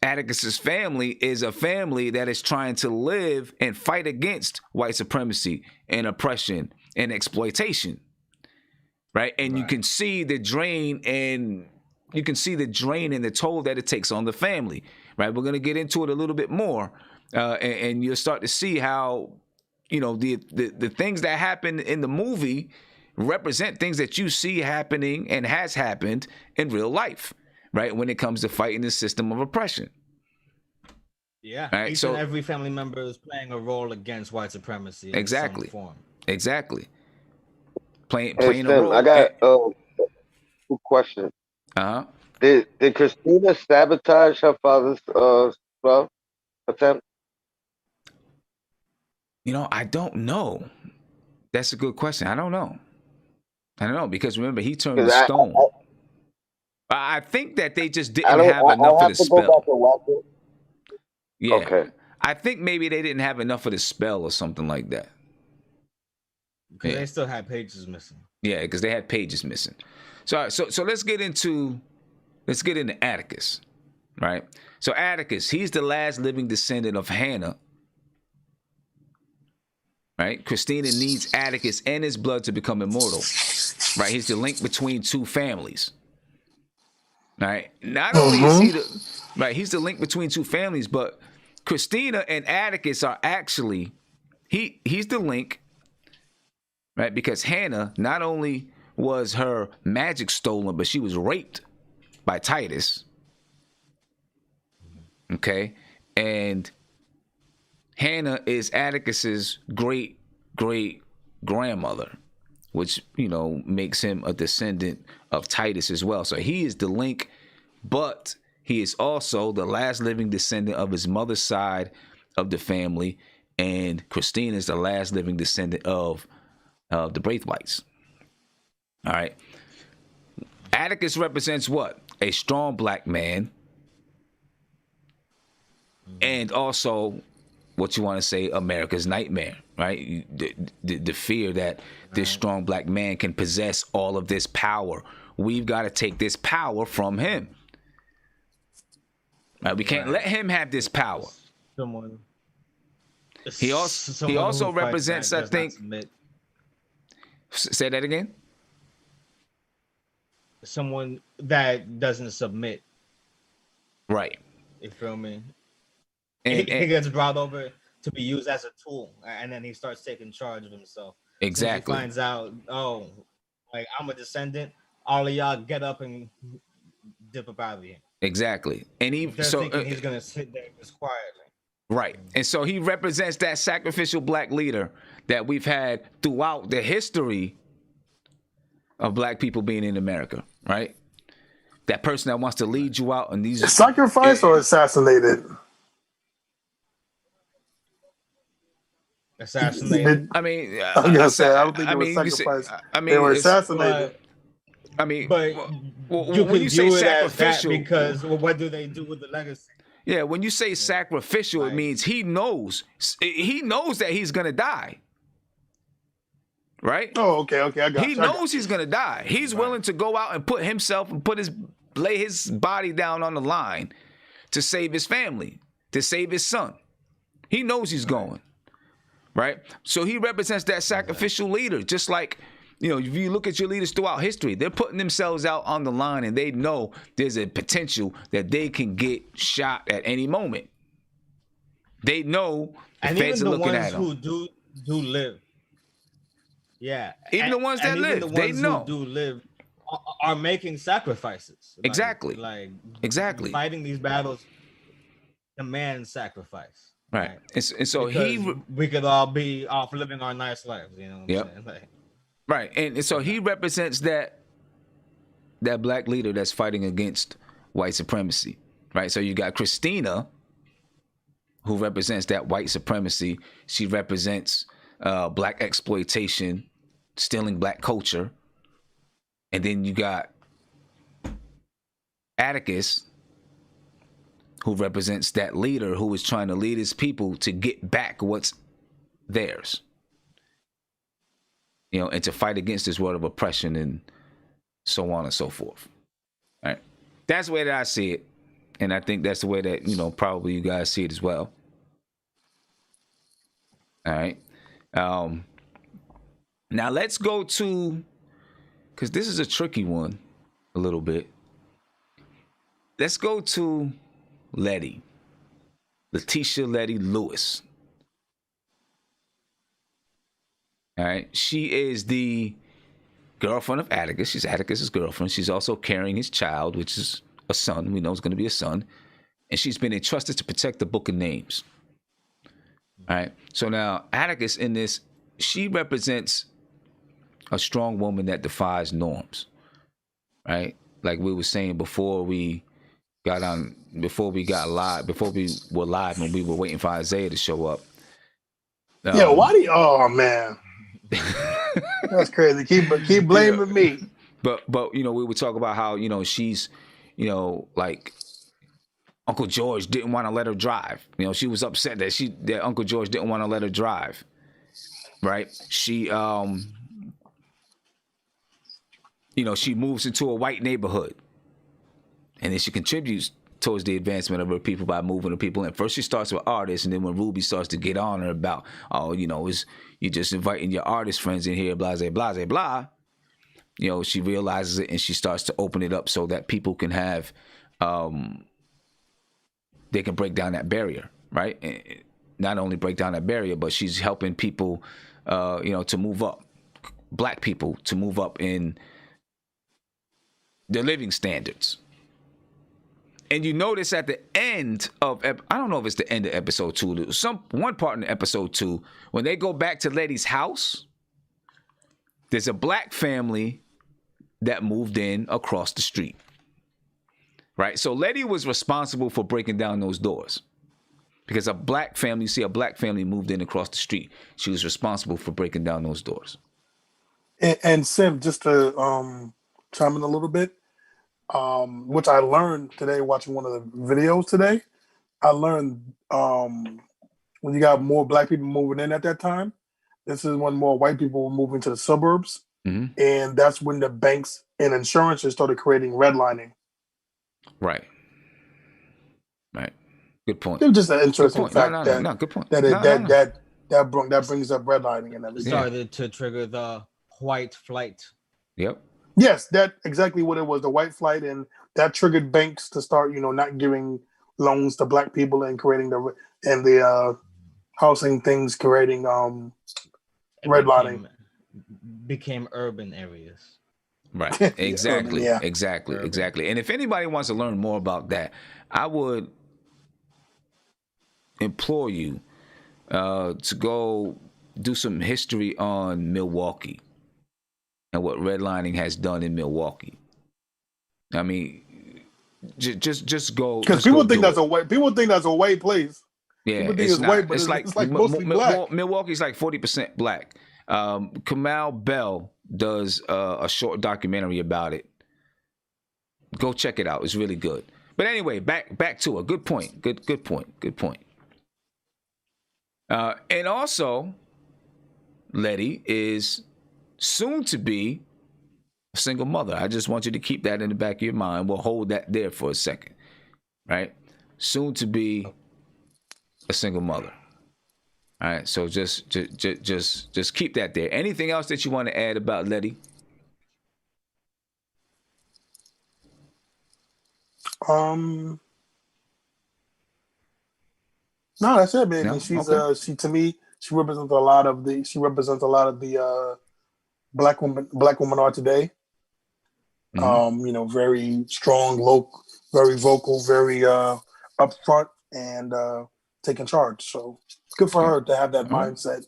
Atticus's family is a family that is trying to live and fight against white supremacy and oppression and exploitation, right? And you can see the drain and the toll that it takes on the family, right? We're gonna get into it a little bit more, and you'll start to see how the things that happen in the movie represent things that you see happening and has happened in real life, right? When it comes to fighting the system of oppression, Yeah, Right, each so- and every family member is playing a role against white supremacy in Exactly. some form. Exactly. Playing Hey, a Sim, I role. got a quick question. Uh-huh. Did Christina sabotage her father's spell attempt? I don't know. That's a good question. I don't know. Because remember, he turned to Because stone. I think that they just I didn't don't. have enough I'll of have the to go back spell. and watch it. Yeah. Okay. I think maybe they didn't have enough of the spell or something like that. Because Yeah. they still had pages missing. Yeah, because they had pages missing. So let's get into Atticus, right? So Atticus, he's the last living descendant of Hannah. Right? Christina needs Atticus and his blood to become immortal. Right? He's the link between two families. Right? Not only is he's the link between two families, but Christina and Atticus are actually he's the link, right? Because Hannah, not only was her magic stolen, but she was raped by Titus. Okay? And Hannah is Atticus's great grandmother, which makes him a descendant of Titus as well. So he is the link, but he is also the last living descendant of his mother's side of the family, and Christina is the last living descendant of the Braithwaites. All right. Atticus represents what? A strong black man, and also what you want to say, America's nightmare, right? The fear that this strong black man can possess all of this power. We've got to take this power from him. Right? We can't let him have this power. Someone. He also represents, I think. Say that again. Someone that doesn't submit. Right. You feel me? And he gets brought over to be used as a tool, and then he starts taking charge of himself. Exactly. He finds out, like, I'm a descendant. All of y'all get up and dip up out of here. Exactly. And thinking he's gonna sit there just quietly. Right. And so he represents that sacrificial black leader that we've had throughout the history of black people being in America, right? That person that wants to lead you out and these sacrificed or assassinated. Assassinated. I mean, I'm gonna say I don't think they were sacrificed. They were assassinated. But you when can you say view it as that sacrificial, because what do they do with the legacy? Yeah, when you say sacrificial, it means he knows that he's gonna die. Right? Oh, okay, I got He knows he's gonna die. He's willing to go out and put himself and lay his body down on the line to save his family, to save his son. He knows he's going. Right? So he represents that sacrificial leader, just like, if you look at your leaders throughout history, they're putting themselves out on the line and they know there's a potential that they can get shot at any moment. They know the feds are looking at them. Even the ones who do live. Yeah. Even the ones that live, they know. Who do live are making sacrifices. Exactly. Exactly. Fighting these battles demands sacrifice. Right. And so we could all be off living our nice lives, you know what I'm saying? Right. And so he represents that black leader that's fighting against white supremacy. Right. So you got Christina, who represents that white supremacy. She represents black exploitation, stealing black culture. And then you got Atticus, who represents that leader who is trying to lead his people to get back what's theirs. And to fight against this world of oppression and so on and so forth. All right. That's the way that I see it. And I think that's the way that, probably you guys see it as well. All right. Now let's go to, because this is a tricky one a little bit. Let's go to Letty. Letitia Letty Lewis. All right. She is the girlfriend of Atticus. She's Atticus's girlfriend. She's also carrying his child, which is a son. We know it's going to be a son. and she's been entrusted to protect the Book of Names. All right. So now Atticus in this, she represents a strong woman that defies norms. Right? Like we were saying before we got on, before we were live and we were waiting for Isaiah to show up. Yeah, why do you, oh man. That's crazy. Keep blaming me. But we were talking about how, she's, like Uncle George didn't want to let her drive. She was upset that Uncle George didn't want to let her drive. Right? She she moves into a white neighborhood. And then she contributes towards the advancement of her people by moving the people in. First she starts with artists, and then when Ruby starts to get on her about, you're just inviting your artist friends in here, blah, blah, blah, blah. She realizes it and she starts to open it up so that people can have, they can break down that barrier, right? And not only break down that barrier, but she's helping people, to move up, Black people to move up in their living standards. And you notice at the end of, I don't know if it's the end of episode 2, one part in episode 2, when they go back to Letty's house, there's a Black family that moved in across the street. Right? So Letty was responsible for breaking down those doors. Because a Black family moved in across the street. She was responsible for breaking down those doors. And Sim, just to chime in a little bit, which I learned today watching one of the videos today. I learned when you got more Black people moving in at that time, this is when more white people were moving to the suburbs. Mm-hmm. And that's when the banks and insurances started creating redlining. Right. Good point. It was just an interesting fact good point. That brings up redlining and everything. It started to trigger the white flight. Yep. Yes, that exactly what it was, the white flight, and that triggered banks to start, not giving loans to Black people and creating the housing things, creating redlining. Became urban areas. Right. Exactly. Urban, Exactly. And if anybody wants to learn more about that, I would implore you to go do some history on Milwaukee and what redlining has done in Milwaukee. I mean, just go. Because people think that's a white place. Yeah, people think it's not. White, but it's like mostly Black. Milwaukee's like 40% Black. Kamal Bell does a short documentary about it. Go check it out. It's really good. But anyway, back to it. Good point. Good point. And also, Letty is soon to be a single mother. I just want you to keep that in the back of your mind. We'll hold that there for a second, right? Soon to be a single mother. All right, so just keep that there. Anything else that you want to add about Letty? No, that's it, man. No? She's okay. She to me, she represents a lot of the black women are today. Mm-hmm. Very strong, local, very vocal, very upfront, and taking charge. So good for her to have that mindset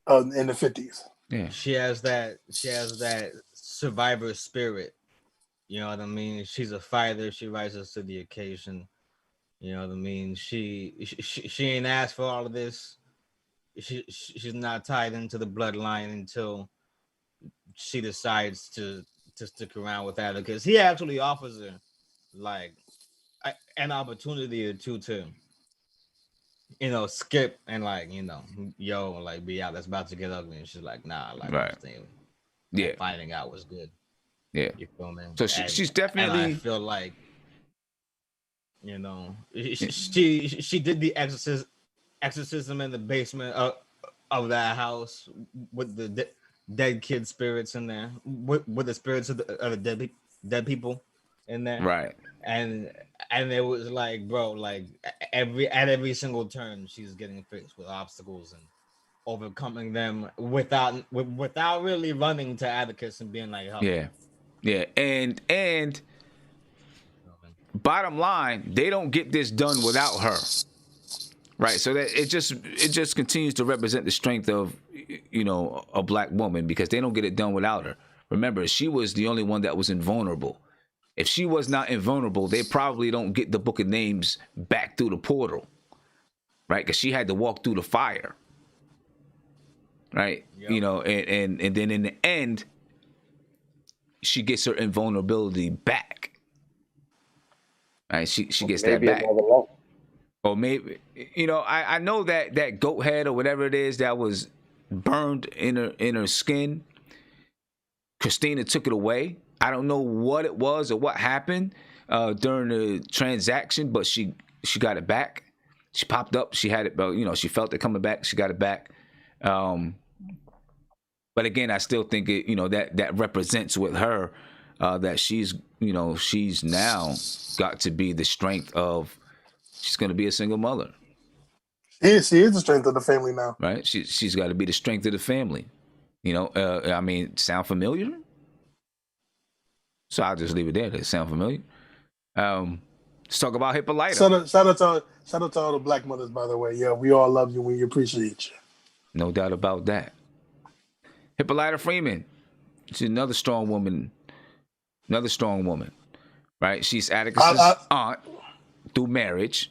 in the 50s. Yeah, she has that survivor spirit. You know what I mean? She's a fighter. She rises to the occasion. You know what I mean? She ain't asked for all of this. She's not tied into the bloodline until she decides to stick around with that, because he actually offers her like an opportunity or two to, skip and be out. That's about to get ugly. And she's like, nah, right. Finding out was good. Yeah. You feel me? So she's definitely. And I feel like, she did the exorcism in the basement of that house with the dead kid spirits in there, with the spirits of the dead people in there. Right. And it was like, bro, like at every single turn, she's getting faced with obstacles and overcoming them without really running to Atticus and being like, help. Yeah. Yeah. And bottom line, they don't get this done without her. Right, so that it just continues to represent the strength of, you know, a black woman, because they don't get it done without her. Remember, she was the only one that was invulnerable. If she was not invulnerable, they probably don't get the Book of Names back through the portal, right? Because she had to walk through the fire, right? Yep. You know, and then in the end, she gets her invulnerability back. Right, she gets that back. Or maybe, you know, I know that goat head or whatever it is that was burned in her skin, Christina took it away. I don't know what it was or what happened during the transaction, but she got it back. She popped up. She had it, you know, she felt it coming back. She got it back. But again, I still think it, you know, that represents with her that she's, you know, she's now got to be the strength of. She's going to be a single mother. She is the strength of the family now. Right? She's got to be the strength of the family. You know, I mean, sound familiar? So I'll just leave it there. Does it sound familiar? Let's talk about Hippolyta. Shout out to all the black mothers, by the way. Yeah, we all love you. We appreciate you. No doubt about that. Hippolyta Freeman. She's another strong woman. Right? She's Atticus's aunt through marriage.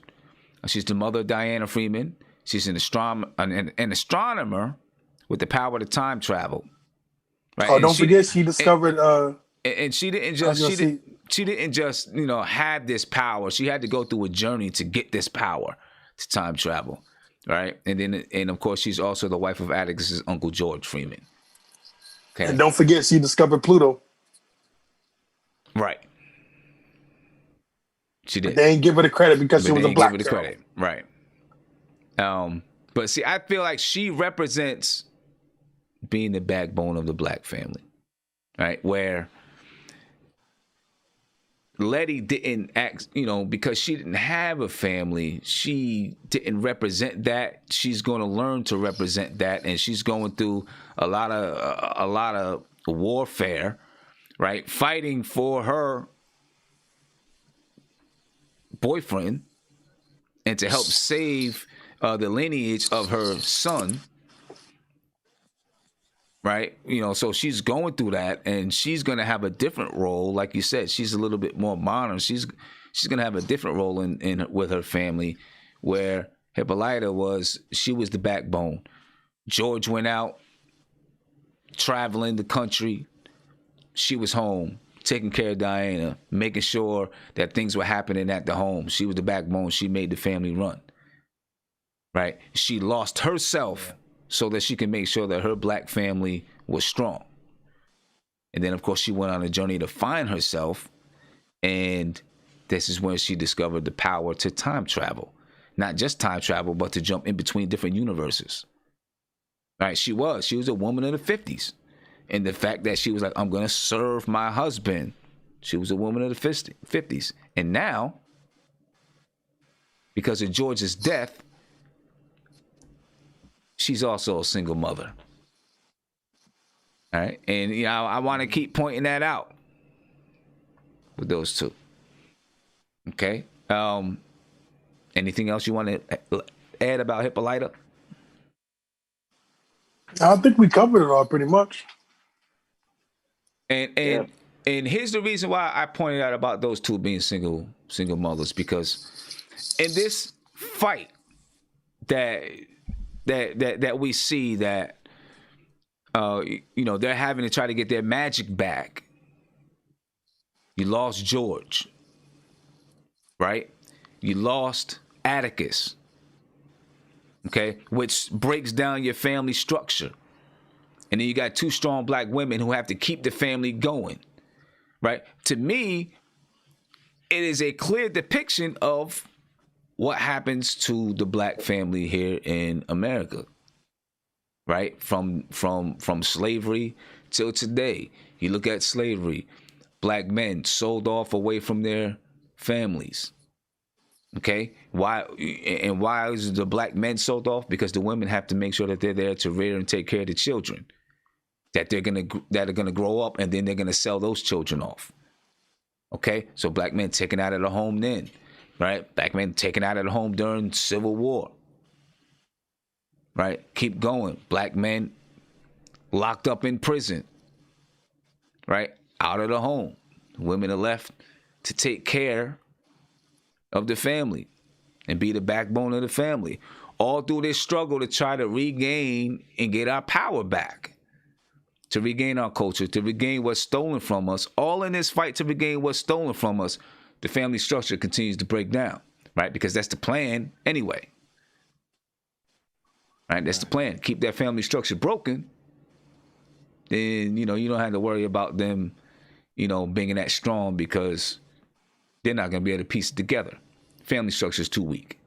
She's the mother of Diana Freeman. She's an astronomer with the power to time travel. Right? Oh, don't forget she discovered. And she didn't just you know have this power. She had to go through a journey to get this power to time travel. Right? And of course she's also the wife of Atticus's uncle George Freeman. Okay. And don't forget she discovered Pluto. Right. She did. But they ain't give her the credit because she was a black girl. Credit. Right. But see, I feel like she represents being the backbone of the black family, right? Where Letty didn't act, you know, because she didn't have a family, she didn't represent that. She's going to learn to represent that, and she's going through a lot of warfare, right? Fighting for her boyfriend and to help save the lineage of her son, right? You know, so she's going through that, and she's going to have a different role. Like you said, she's a little bit more modern. She's going to have a different role in with her family, where Hippolyta was the backbone. George went out traveling the country. She was home, taking care of Diana, making sure that things were happening at the home. She was the backbone. She made the family run, right? She lost herself so that she can make sure that her black family was strong. And then, of course, she went on a journey to find herself, and this is when she discovered the power to time travel. Not just time travel, but to jump in between different universes. Right? She was a woman in the 50s. And the fact that she was like, I'm going to serve my husband. She was a woman of the 50s. And now, because of George's death, she's also a single mother. All right. And, you know, I want to keep pointing that out with those two. Okay. Anything else you want to add about Hippolyta? I think we covered it all pretty much. And here's the reason why I pointed out about those two being single mothers, because in this fight that we see that you know, they're having to try to get their magic back. You lost George, right? You lost Atticus, okay, which breaks down your family structure. And then you got two strong black women who have to keep the family going, right? To me, it is a clear depiction of what happens to the black family here in America, right? From slavery till today. You look at slavery, black men sold off away from their families. Okay, why is the black men sold off? Because the women have to make sure that they're there to rear and take care of the children that are gonna grow up, and then they're gonna sell those children off. Okay, so black men taken out of the home then, right? Black men taken out of the home during Civil War, right? Keep going. Black men locked up in prison, right? Out of the home. Women are left to take care of the family and be the backbone of the family. All through this struggle to try to regain and get our power back, to regain our culture, to regain what's stolen from us. All in this fight to regain what's stolen from us, the family structure continues to break down, right? Because that's the plan anyway. Right? That's the plan. Keep that family structure broken. Then, you don't have to worry about them, being that strong, because they're not going to be able to piece it together. Family structure is too weak.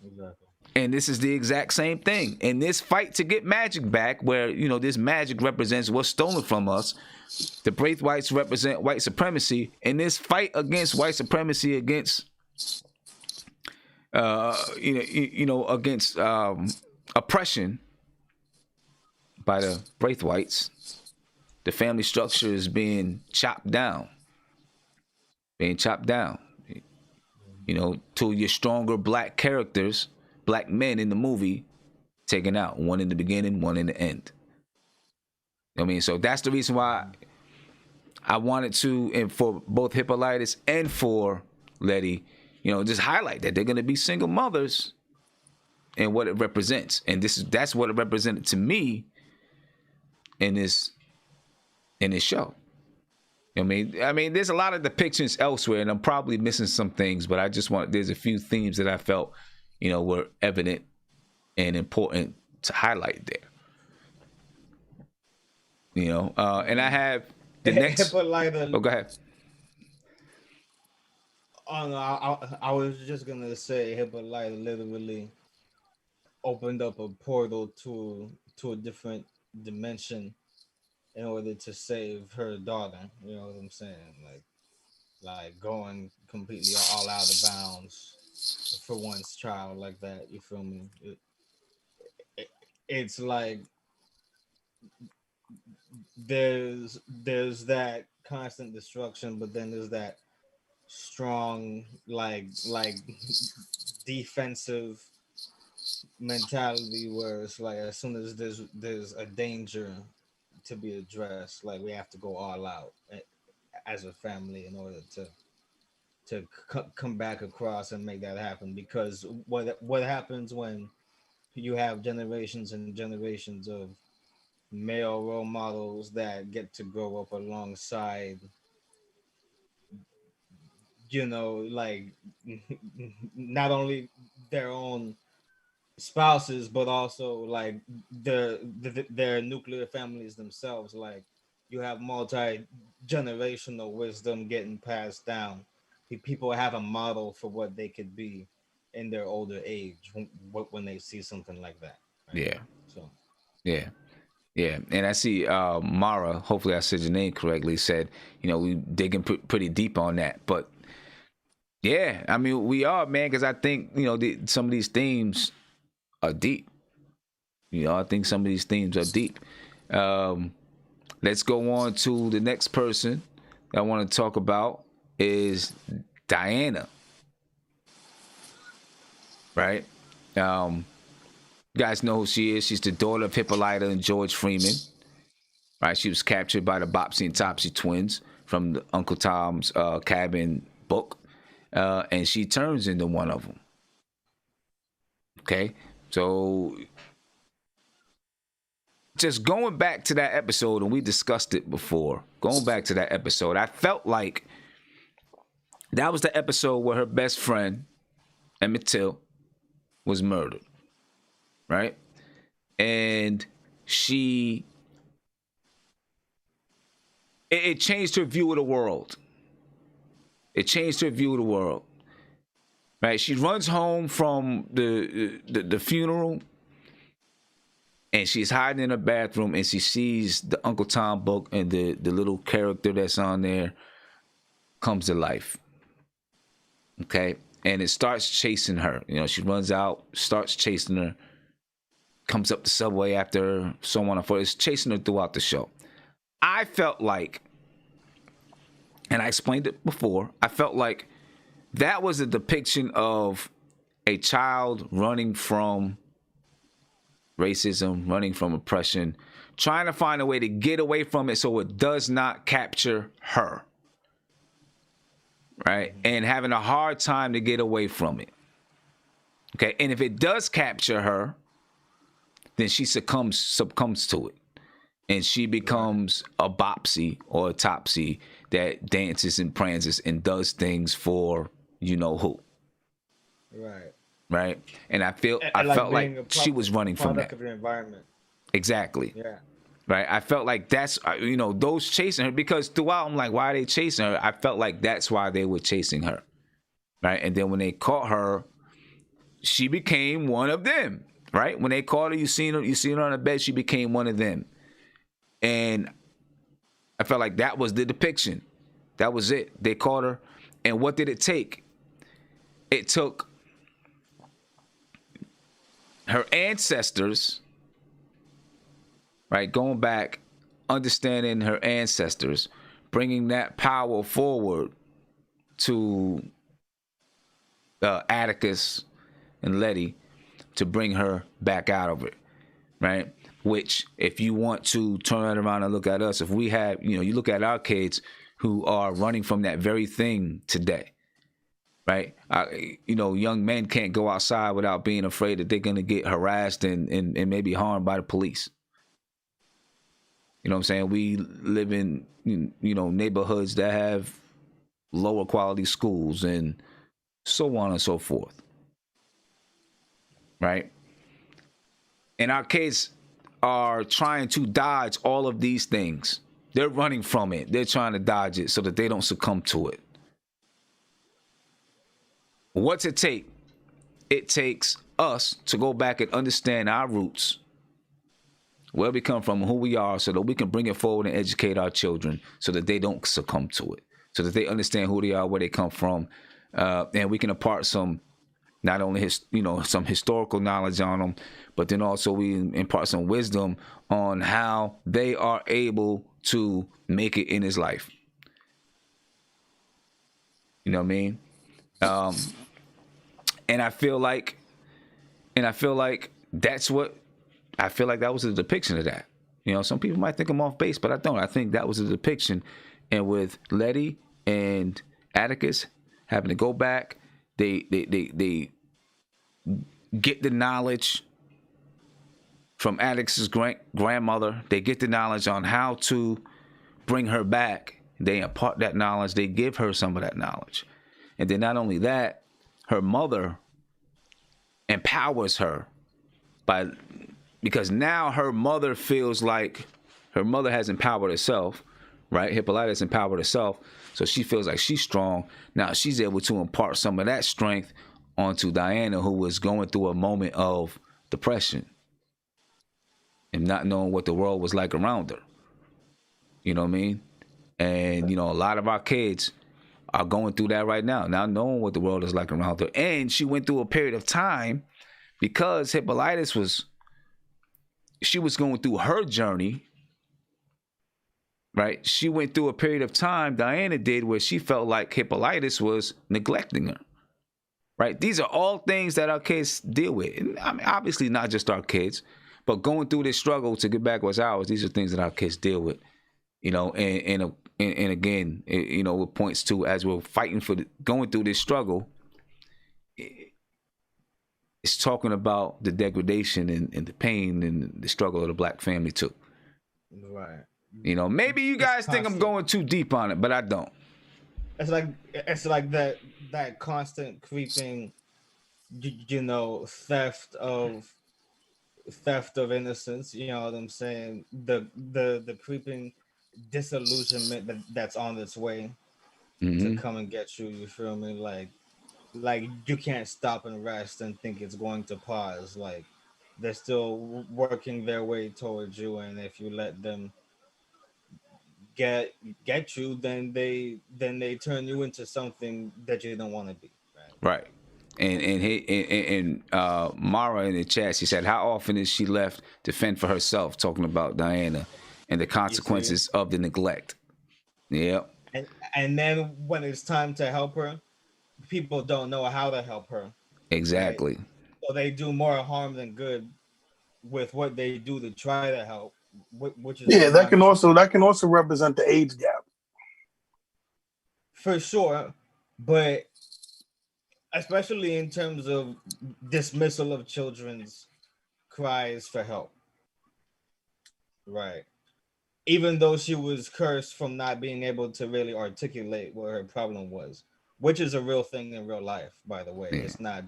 Exactly. And this is the exact same thing. In this fight to get magic back, where, this magic represents what's stolen from us, the Braithwaites represent white supremacy. In this fight against white supremacy, against, against oppression by the Braithwaites, the family structure is being chopped down. To your stronger black characters, black men in the movie, taken out. One in the beginning, one in the end. So that's the reason why I wanted to, and for both Hippolytus and for Letty, just highlight that they're going to be single mothers and what it represents. And that's what it represented to me in this show. There's a lot of depictions elsewhere, and I'm probably missing some things, but there's a few themes that I felt, were evident and important to highlight there. And I have the next. Hippolyta. Oh, go ahead. Oh no, I was just gonna say Hippolyta literally opened up a portal to a different dimension in order to save her daughter. You know what I'm saying? Like going completely all out of bounds for one's child like that. You feel me? It's like there's that constant destruction, but then there's that strong like defensive mentality where it's like as soon as there's a danger to be addressed, like we have to go all out as a family in order to come back across and make that happen. Because what happens when you have generations and generations of male role models that get to grow up alongside, like not only their own spouses, but also like their nuclear families themselves. Like you have multi-generational wisdom getting passed down. People have a model for what they could be in their older age when they see something like that. Right? Yeah. So. Yeah. Yeah, and I see Mara, hopefully I said your name correctly, said, we digging pretty deep on that. But yeah, we are, man, because I think, some of these themes are deep. I think some of these themes are deep. Let's go on to the next person I want to talk about is Diana. Right? You guys know who she is. She's the daughter of Hippolyta and George Freeman. Right? She was captured by the Bobbsey and Topsy twins from the Uncle Tom's Cabin book. And she turns into one of them. Okay? So just going back to that episode, and we discussed it before, going back to that episode, I felt like that was the episode where her best friend, Emmett Till, was murdered. Right? And it changed her view of the world. It changed her view of the world. Right? She runs home from the funeral, and she's hiding in her bathroom, and she sees the Uncle Tom book, and the little character that's on there comes to life. Okay? And it starts chasing her. She runs out, starts chasing her, comes up the subway after her, so on and forth. It's chasing her throughout the show. I felt like, and and I explained it before, I felt like that was a depiction of a child running from racism, running from oppression, trying to find a way to get away from it so it does not capture her, right? And having a hard time to get away from it. Okay, and if it does capture her, then she succumbs to it. And she becomes a bopsy or a topsy that dances and prances and does things for you know who. Right. Right. And I felt like she was running from that. Of the environment. Exactly. Yeah. Right. I felt like that's, those chasing her, because throughout I'm like, why are they chasing her? I felt like that's why they were chasing her. Right. And then when they caught her, she became one of them. Right. When they caught her, you seen her on the bed, she became one of them. And I felt like that was the depiction. That was it. They caught her. And what did it take? It took her ancestors, right? Going back, understanding her ancestors, bringing that power forward to Atticus and Letty to bring her back out of it, right? Which, if you want to turn it around and look at us, if we have, you look at our kids who are running from that very thing today, right? Young men can't go outside without being afraid that they're going to get harassed and maybe harmed by the police. You know what I'm saying? We live in, neighborhoods that have lower quality schools and so on and so forth. Right? And our kids are trying to dodge all of these things. They're running from it. They're trying to dodge it so that they don't succumb to it. What's it take? It takes us to go back and understand our roots, where we come from, who we are, so that we can bring it forward and educate our children so that they don't succumb to it, so that they understand who they are, where they come from, and we can impart some, not only some historical knowledge on them, but then also we impart some wisdom on how they are able to make it in this life. You know what I mean? And I feel like that's what I feel like that was a depiction of that. Some people might think I'm off base, but I don't. I think that was a depiction. And with Letty and Atticus having to go back, they get the knowledge from Atticus's grandmother. They get the knowledge on how to bring her back. They impart that knowledge. They give her some of that knowledge. And then not only that, her mother empowers her because now her mother feels like her mother has empowered herself, right? Hippolytus empowered herself, so she feels like she's strong. Now she's able to impart some of that strength onto Diana, who was going through a moment of depression and not knowing what the world was like around her. You know what I mean? And, a lot of our kids are going through that right now, not knowing what the world is like around her. And she went through a period of time because Hippolytus was going through her journey, right? She went through a period of time, Diana did, where she felt like Hippolytus was neglecting her, right? These are all things that our kids deal with. And I mean, obviously not just our kids, but going through this struggle to get back what's ours, these are things that our kids deal with, and again, it points to, as we're fighting for going through this struggle, it's talking about the degradation and the pain and the struggle of the black family too. Right. Maybe you guys think I'm going too deep on it, but I don't. It's like that constant creeping, theft of innocence. You know what I'm saying? The creeping disillusionment that's on its way to come and get you. You feel me? Like you can't stop and rest and think it's going to pause. Like they're still working their way towards you, and if you let them get you, then they turn you into something that you don't want to be. Right. And Mara in the chat, she said, how often is she left to fend for herself, talking about Diana and the consequences of the neglect. Yeah. And then when it's time to help her, people don't know how to help her, right? Exactly. So they do more harm than good with what they do to try to help, which is the Yeah, Montrose. that can also represent the age gap. For sure, but especially in terms of dismissal of children's cries for help, right? Even though she was cursed from not being able to really articulate what her problem was, which is a real thing in real life, by the way. Yeah. It's not,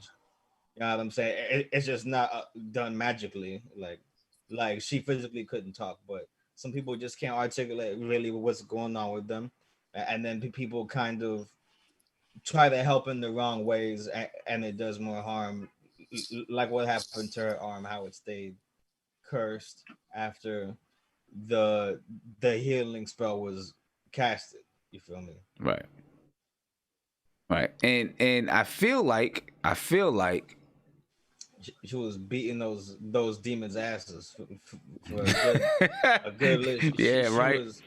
you know what I'm saying? It's just not done magically. Like she physically couldn't talk, but some people just can't articulate really what's going on with them, and then people kind of try to help in the wrong ways, and it does more harm. Like what happened to her arm, how it stayed cursed after the the healing spell was casted. You feel me? Right. Right. And I feel like She was beating those demons' asses for a good list. yeah, She right. was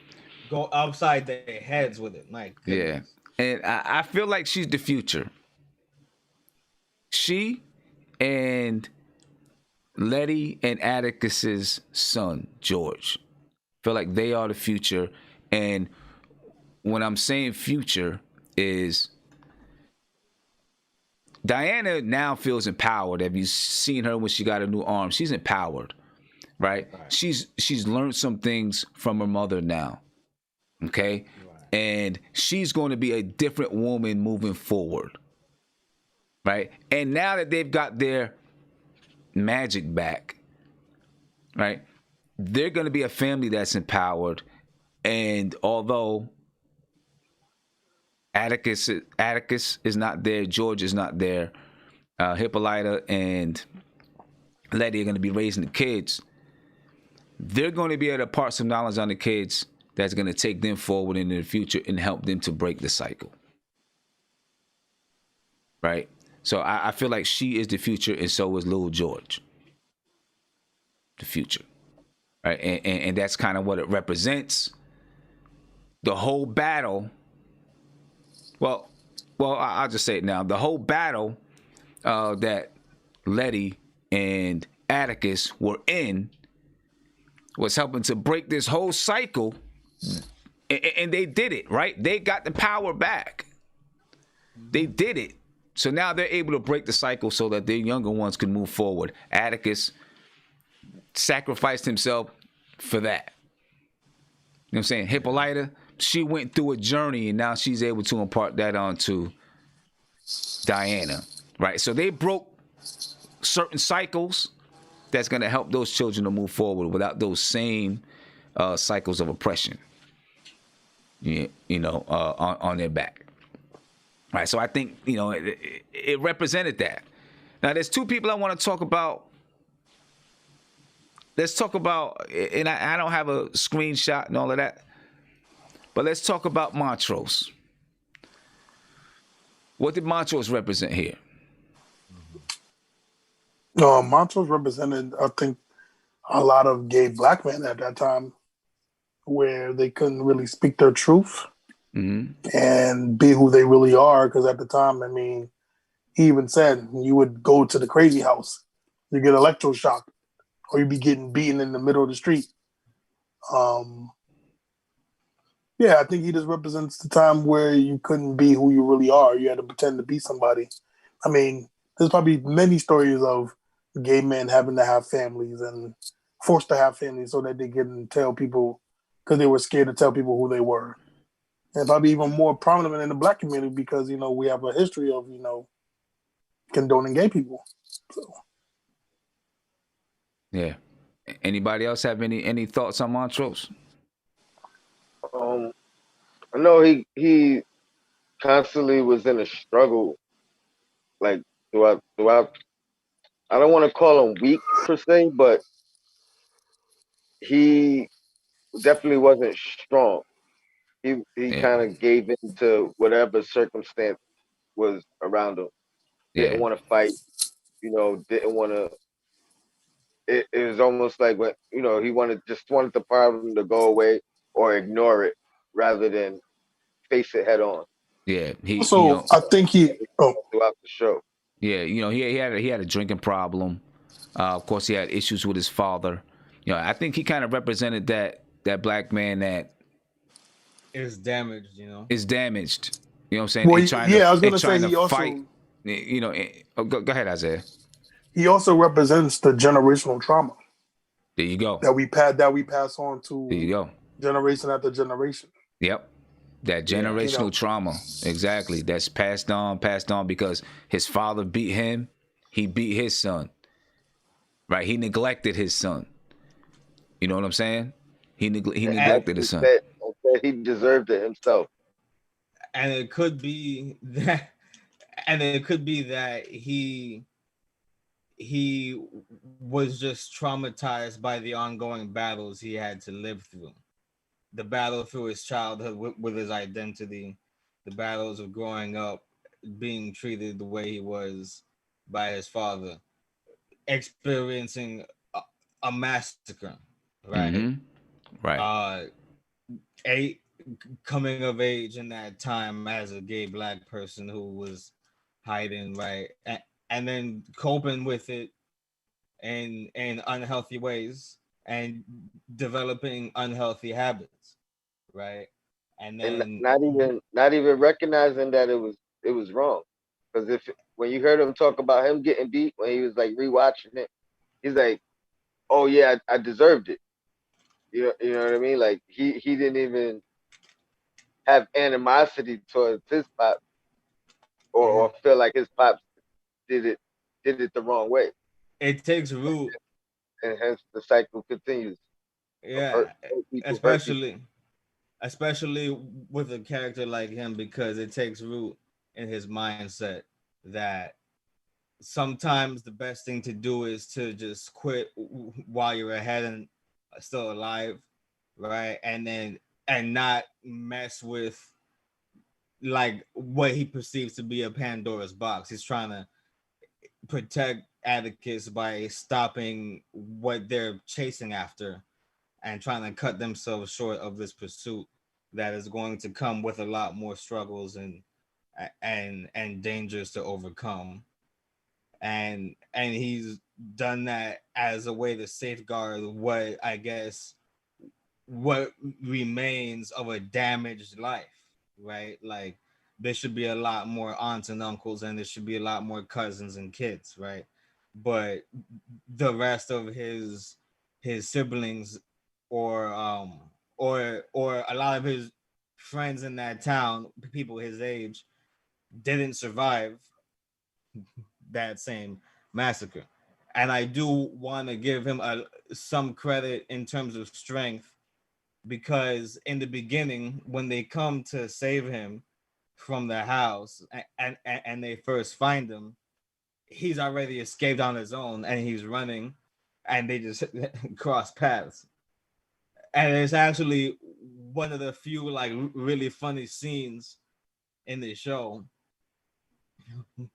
go upside their heads with it. My Yeah. goodness. And I feel like she's the future. She and Letty and Atticus's son, George. Feel like they are the future. And when I'm saying future is Diana now feels empowered. Have you seen her when she got a new arm? She's empowered, right? Right. She's learned some things from her mother now. Okay? Right. And she's going to be a different woman moving forward. Right? And now that they've got their magic back, right? They're going to be a family that's empowered. And although Atticus is not there, George is not there, Hippolyta and Letty are going to be raising the kids. They're going to be able to impart some knowledge on the kids that's going to take them forward into the future and help them to break the cycle. Right? So I feel like she is the future, and so is little George. The future. Right? And that's kind of what it represents. The whole battle. Well, I'll just say it now. The whole battle that Letty and Atticus were in was helping to break this whole cycle, and they did it, right? They got the power back. They did it. So now they're able to break the cycle so that their younger ones can move forward. Atticus sacrificed himself for that. You know what I'm saying? Hippolyta, she went through a journey and now she's able to impart that onto Diana, right? So they broke certain cycles that's going to help those children to move forward without those same cycles of oppression, on their back. Right, so I think, it represented that. Now, there's two people I want to talk about. Let's talk about, and I don't have a screenshot and all of that, but let's talk about Montrose. What did Montrose represent here? Montrose represented, I think, a lot of gay black men at that time, where they couldn't really speak their truth and be who they really are. Because at the time, I mean, he even said you would go to the crazy house, you get electroshock, or you'd be getting beaten in the middle of the street. Yeah, I think he just represents the time where you couldn't be who you really are. You had to pretend to be somebody. I mean, there's probably many stories of gay men having to have families and forced to have families so that they couldn't tell people because they were scared to tell people who they were. And probably even more prominent in the black community because, we have a history of, condoning gay people. So. Yeah. Anybody else have any thoughts on Montrose? I know he constantly was in a struggle, like throughout. I don't want to call him weak per se, but he definitely wasn't strong. He Yeah. kind of gave in to whatever circumstance was around him. Didn't Yeah. want to fight, didn't want to. It was almost like when he wanted the problem to go away or ignore it rather than face it head on. Yeah, he, you So know, I think he. Oh, Throughout the show. yeah, you know, he had a drinking problem. Of course, he had issues with his father. You know, I think he kind of represented that black man that It's damaged, you know. is damaged. You know what I'm saying? well, And trying to yeah. I was and gonna say trying to he fight. also You know, go ahead, Isaiah. he also represents the generational trauma There you go. that we pass on There you to go. generation after generation. Yep. That Yeah. You generational know, trauma. Exactly. That's passed on because his father beat him. He beat his son. Right? He neglected his son. You know what I'm saying? He And neglected his actually son. said he deserved it himself. And it could be that he was just traumatized by the ongoing battles he had to live through. The battle through his childhood with his identity, the battles of growing up, being treated the way he was by his father, experiencing a massacre, right? Mm-hmm. Right. Uh, a coming of age in that time as a gay black person who was hiding, right, and then coping with it in unhealthy ways and developing unhealthy habits, right? And And then not even recognizing that it was wrong. Because when you heard him talk about him getting beat when he was like rewatching it, he's like, "Oh yeah, I deserved it." You know what I mean? Like he didn't even have animosity towards his pop or feel like his pops did it the wrong way, it takes root, and hence the cycle continues of yeah, hurt people. especially with a character like him, because it takes root in his mindset that sometimes the best thing to do is to just quit while you're ahead and still alive, right? And not mess with like what he perceives to be a Pandora's box. He's trying to protect Atticus by stopping what they're chasing after and trying to cut themselves short of this pursuit that is going to come with a lot more struggles and dangers to overcome. And he's done that as a way to safeguard what I guess what remains of a damaged life, right? Like there should be a lot more aunts and uncles, and there should be a lot more cousins and kids, right? But the rest of his siblings or a lot of his friends in that town, people his age, didn't survive that same massacre. And I do want to give him some credit in terms of strength, because in the beginning, when they come to save him from the house and they first find him, he's already escaped on his own and he's running, and they just cross paths. And it's actually one of the few like really funny scenes in the show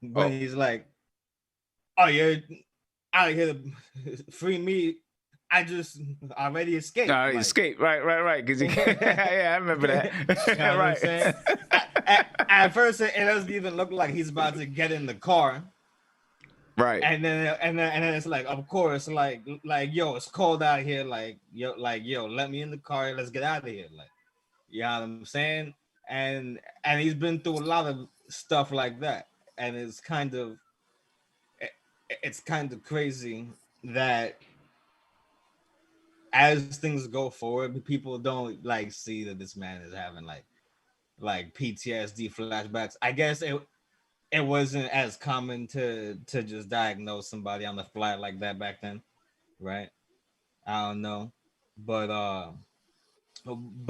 when he's like, "Oh, you're out here to free me. I just already escaped." No, like, escape. Right. Because yeah, I remember that. you know what I'm right. saying? At first, it doesn't even look like he's about to get in the car, Right. and then it's like, of course, like yo, it's cold out here. Yo, let me in the car. Let's get out of here. Like, you know what I'm saying? And he's been through a lot of stuff like that, and it's kind of crazy that as things go forward, people don't like see that this man is having like PTSD flashbacks. I guess it wasn't as common to just diagnose somebody on the fly like that back then, right? I don't know, but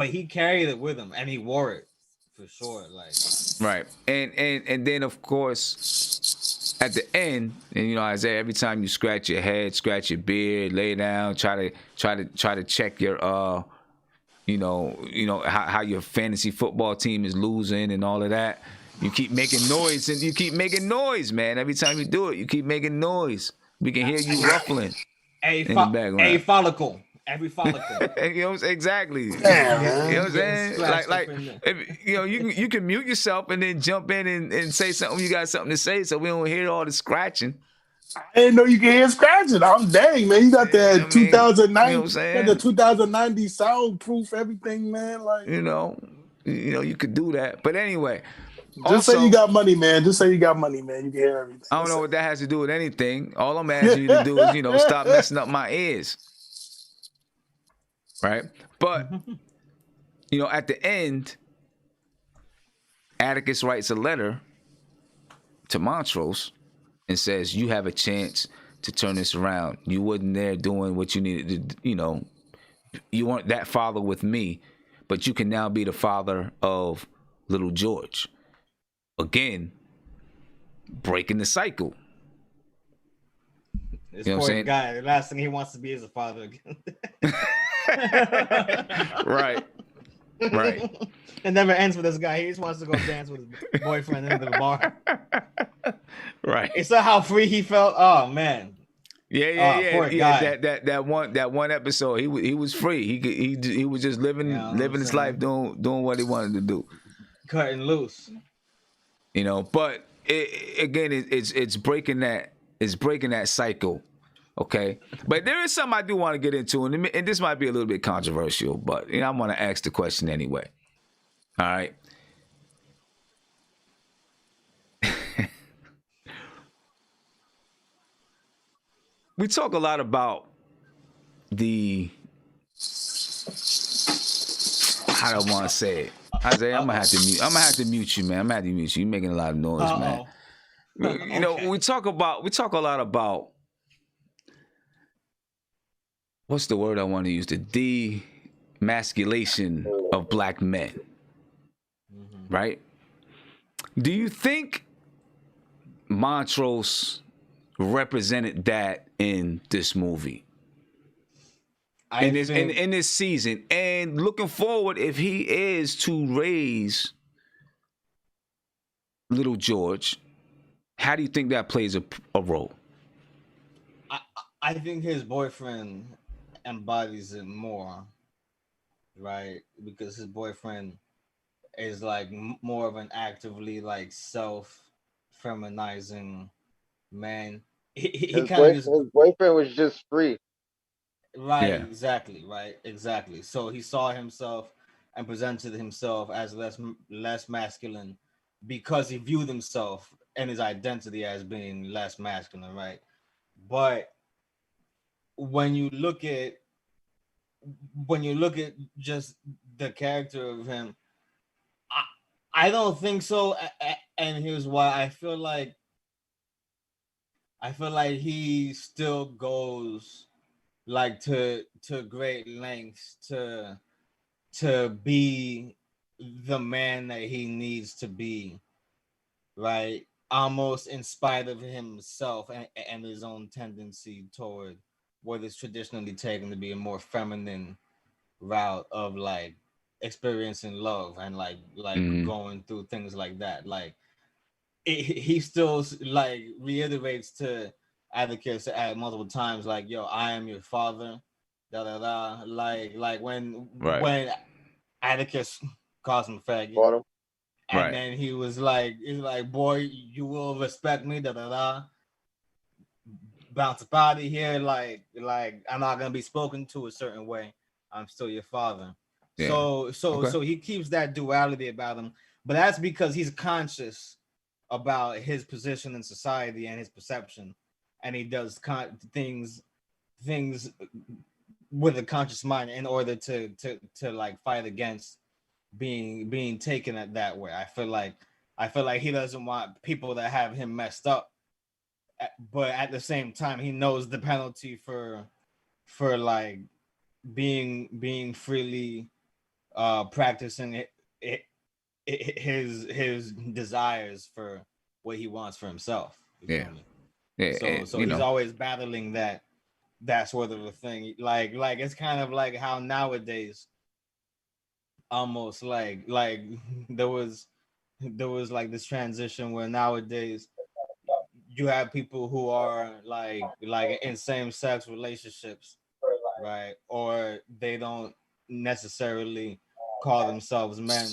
he carried it with him and he wore it for sure. Like, Right. And then of course at the end, and you know, Isaiah, every time you scratch your head, scratch your beard, lay down, try to check your how your fantasy football team is losing and all of that. You keep making noise and you keep making noise, man. Every time you do it, you keep making noise. We can hear you ruffling in the a background. follicle, every follicle. You know, exactly. Damn, You know man. what I'm saying? Scratched Like up in there. if, you know, you can mute yourself and then jump in and say something. You got something to say, so we don't hear all the scratching. I didn't know you can hear scratching. I'm dang, man. You got I that mean, you know 2009, what I'm got saying? the 2090 soundproof everything, man. Like, You know, you could do that. But anyway, just say you also, got money, man. Just say you got money, man. You can hear everything. I don't That's know it. what that has to do with anything. All I'm asking you to do is, stop messing up my ears. Right? But, at the end, Atticus writes a letter to Montrose and says, you have a chance to turn this around. You wasn't there doing what you needed to, you weren't that father with me, but you can now be the father of little George. Again, breaking the cycle. This You know what I'm poor saying? guy, the last thing he wants to be is a father again. Right. It never ends with this guy. He just wants to go dance with his boyfriend in the bar. Right. It's not how free he felt. Oh man. Yeah. Poor guy. That one episode, he was free. He was just living his life, doing what he wanted to do. Cutting loose. But it's breaking that cycle. Okay, but there is something I do want to get into, and this might be a little bit controversial, but I want to ask the question anyway. All right. We talk a lot about how do I want to say it? Isaiah, I'm gonna have to mute you, man. I'm gonna have to mute you. You're making a lot of noise, man. Okay. We talk a lot about what's the word I want to use? The demasculation of black men. Right? Do you think Montrose represented that in this movie? In this season, and looking forward, if he is to raise little George, how do you think that plays a role? I think his boyfriend embodies it more, right? Because his boyfriend is like more of an actively like self-feminizing man. He kind of His boyfriend was just free. Right, Yeah. exactly. So he saw himself and presented himself as less masculine because he viewed himself and his identity as being less masculine, right? But when you look at just the character of him, I don't think so. And here's why: I feel like he still goes like to great lengths to be the man that he needs to be, right? Almost in spite of himself and his own tendency toward what is traditionally taken to be a more feminine route of like experiencing love and like going through things like that. Like he still like reiterates to Atticus at multiple times, like, "Yo, I am your father." Da da da. Like when Atticus calls him faggot, and then he was like, "He's like, boy, you will respect me." Da da da. Bounce up out of here. Like I'm not gonna be spoken to a certain way. I'm still your father. Yeah. So he keeps that duality about him, but that's because he's conscious about his position in society and his perception, and he does things with a conscious mind in order to like fight against being taken at that way. I feel like he doesn't want people that have him messed up, but at the same time he knows the penalty for like being freely practicing his desires for what he wants for himself. Yeah. So he's always battling that sort of a thing. Like it's kind of like how nowadays almost like there was like this transition where nowadays you have people who are like in same-sex relationships right? Or they don't necessarily call themselves men,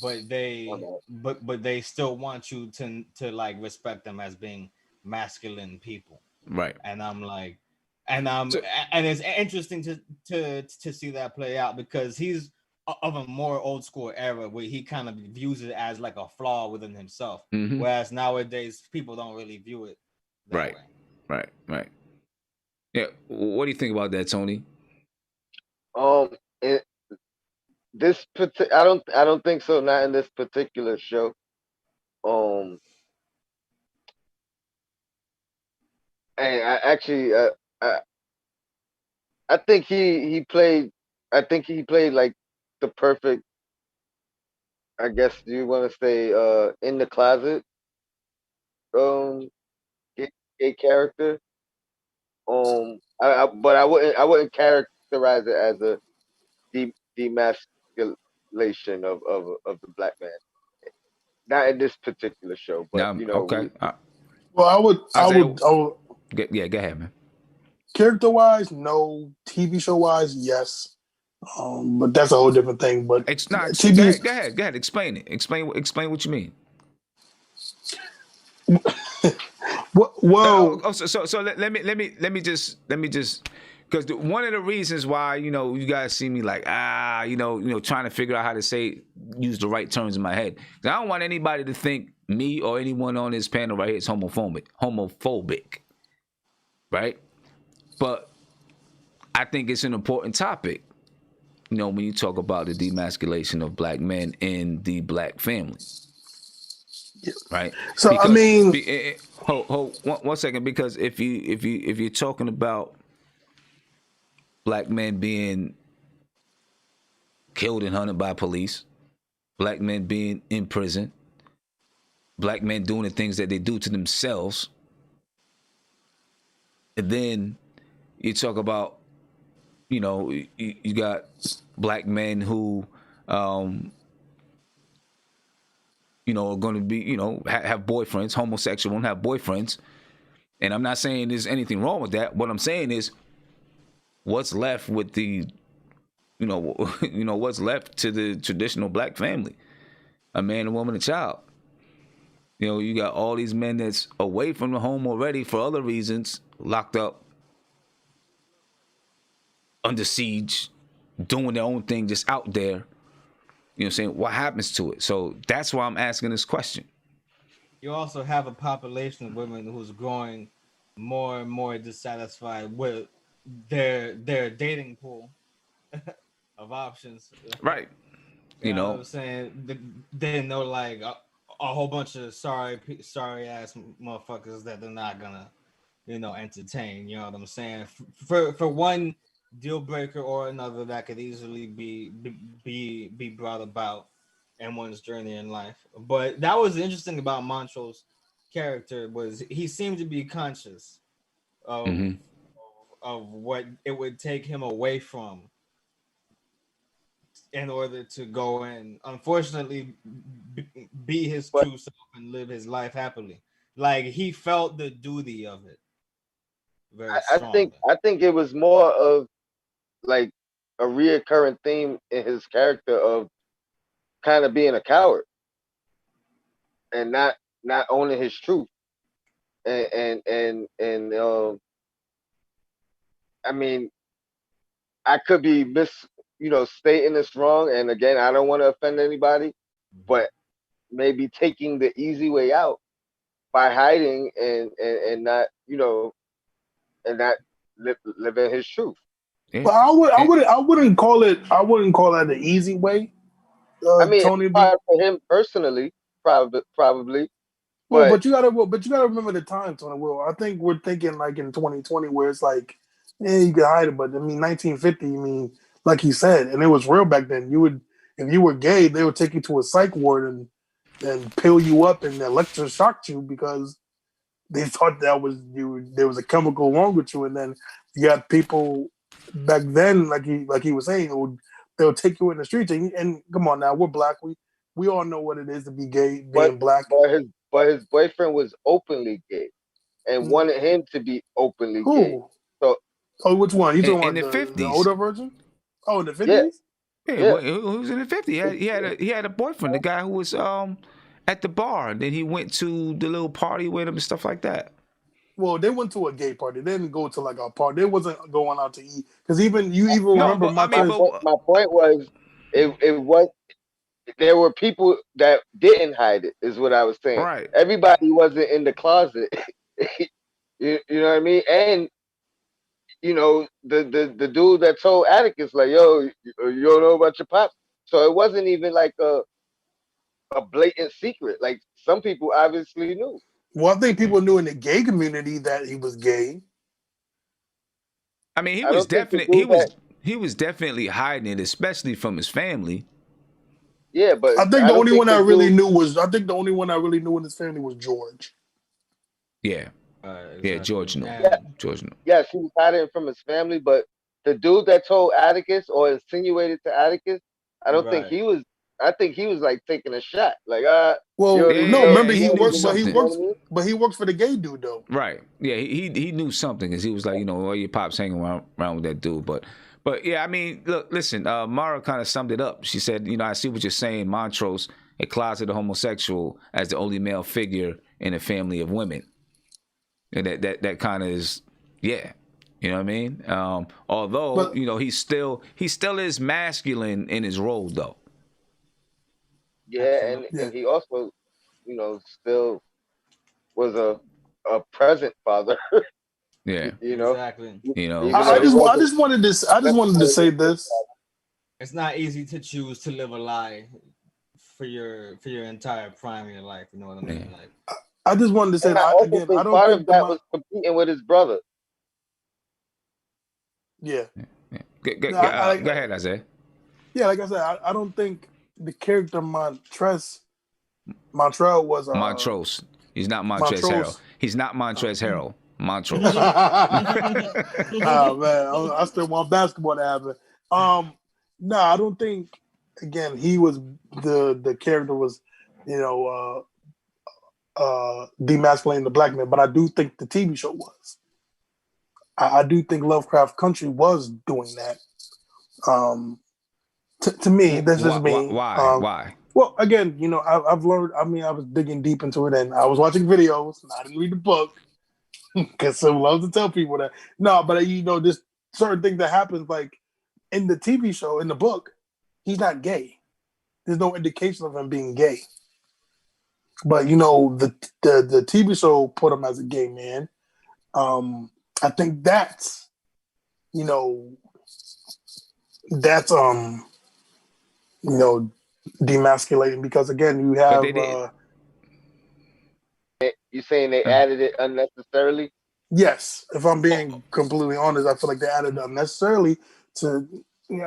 but they still want you to like respect them as being masculine people. Right. And I'm like, and So, and it's interesting to see that play out because he's of a more old school era where he kind of views it as like a flaw within himself, mm-hmm. whereas nowadays people don't really view it that Right. way. Right. Yeah. What do you think about that, Tony? Um, it, I don't think so. Not in this particular show. Um, and I actually, I I think he played. I think he played like the perfect. I guess you want to say in the closet um gay, gay character. But I wouldn't characterize it as a demasculation of the black man. Not in this particular show, but Now, you know, okay. Well, Isaiah, I would yeah, go ahead, man. character wise, no. TV show wise, yes. But that's a whole different thing. But It's not. Go TV, ahead. Go ahead. Explain it. Explain what you mean. well, So let me just because one of the reasons why you guys see me like trying to figure out how to use the right terms in my head. 'Cause I don't want anybody to think me or anyone on this panel right here is homophobic, right? But I think it's an important topic. When you talk about the demasculation of black men in the black family, right? so I Because mean, hold one second. Because if you're talking about black men being killed and hunted by police, black men being in prison, black men doing the things that they do to themselves, and then you talk about you got black men who are going to be have boyfriends, homosexual and have boyfriends. And I'm not saying there's anything wrong with that. What I'm saying is what's left with the what's left to the traditional black family, a man, a woman, a child. You got all these men that's away from the home already for other reasons, locked up, under siege, doing their own thing, just out there. You know what I'm saying? What happens to it? So that's why I'm asking this question. You also have a population of women who's growing more and more dissatisfied with their dating pool of options. Right. You know what I'm saying? They know like a whole bunch of sorry ass motherfuckers that they're not gonna entertain. You know what I'm saying? For one deal breaker or another that could easily be brought about in one's journey in life. But that was interesting about Montrose character was he seemed to be conscious of Mm-hmm. of what it would take him away from in order to go and unfortunately be his but true self and live his life happily. Like he felt the duty of it very strongly. I think it was more of like a reoccurring theme in his character of kind of being a coward and not owning his truth and I mean I could be stating this wrong, and again I don't want to offend anybody, but maybe taking the easy way out by hiding and not and not living his truth. Yeah. but I wouldn't call that the easy way, I mean, it's Tony. hard for him personally, probably, Well, but but you gotta remember the time, Tony. Will I think we're thinking like in 2020 where it's like, yeah, you can hide it, but I mean 1950. I mean, like he said, and it was real back then. You would, if you were gay, they would take you to a psych ward and pill you up and electroshock you because they thought that was you. There was a chemical wrong with you, and then you got people back then, like he was saying, they'll take you in the streets and come on now, we're black. We all know what it is to be gay, but being black. his boyfriend was openly gay and wanted him to be openly gay. Who? So Oh, which one? You talking in about the the 50s. older version? Oh, in the Yeah. 50s? Yeah, Yeah. well, he was in the 50s. He had a boyfriend, the guy who was at the bar. And then he went to the little party with him and stuff like that. Well, they went to a gay party. They didn't go to like a party. They wasn't going out to eat. Because even you even No, remember but I mean, Montrose. My point was, it was there were people that didn't hide it. Is what I was saying. right. Everybody wasn't in the closet. You know what I mean? And the dude that told Atticus like, yo, you don't know about your pops. So it wasn't even like a blatant secret. Like some people obviously knew. Well, I think people knew in the gay community that he was gay. I mean, I don't think the dude that he was definitely hiding it, especially from his family. yeah, but I think I the don't only think one the I really dude knew was in his family was George. Yeah. Exactly. Yeah, George knew. Yeah. George knew. yes, he was hiding from his family, but the dude that told Atticus or insinuated to Atticus, I don't think Right. he was. I think he was like taking a shot, like you Well, don't even no, know. remember Yeah, You he don't knew even know. You something. know what I mean? but he works for the gay dude though. Right. Yeah, he knew something because he was like, all your pops hanging around with that dude. But yeah, I mean, look, listen, Mara kind of summed it up. She said, I see what you're saying. Montrose, a closeted homosexual, as the only male figure in a family of women. And that kind of is, yeah. You know what I mean? Although, But he still is masculine in his role, though. Yeah, and yeah, and he also, still was a present father. Yeah. You know, Exactly. even I though he just I wasn't just wanted to say necessarily a this. father. It's not easy to choose to live a lie for your entire prime of your life. You know what I mean? Yeah. Like, I just wanted to say And I that also again. I think don't part think of that was competing with his brother. yeah. Go I, ahead, Isaiah. yeah, like I said, I don't think the character Montrell was Montrose. He's not Montrez Harrell. Montrose. He's not Montrez Harrell. Montrose. Oh man, I still want basketball to happen. No, I don't think. Again, he was the character was, demasculating the black man, but I do think the TV show was. I do think Lovecraft Country was doing that. To me, that's just me. Why? Well, again, I've learned. I mean, I was digging deep into it, and I was watching videos. And I didn't read the book because some love to tell people that no, but just certain things that happens, like in the TV show, in the book, he's not gay. There's no indication of him being gay. But the TV show put him as a gay man. I think that's that's demasculating because again you But have they did. You saying they added it unnecessarily? yes, if I'm being completely honest, I feel like they added it unnecessarily to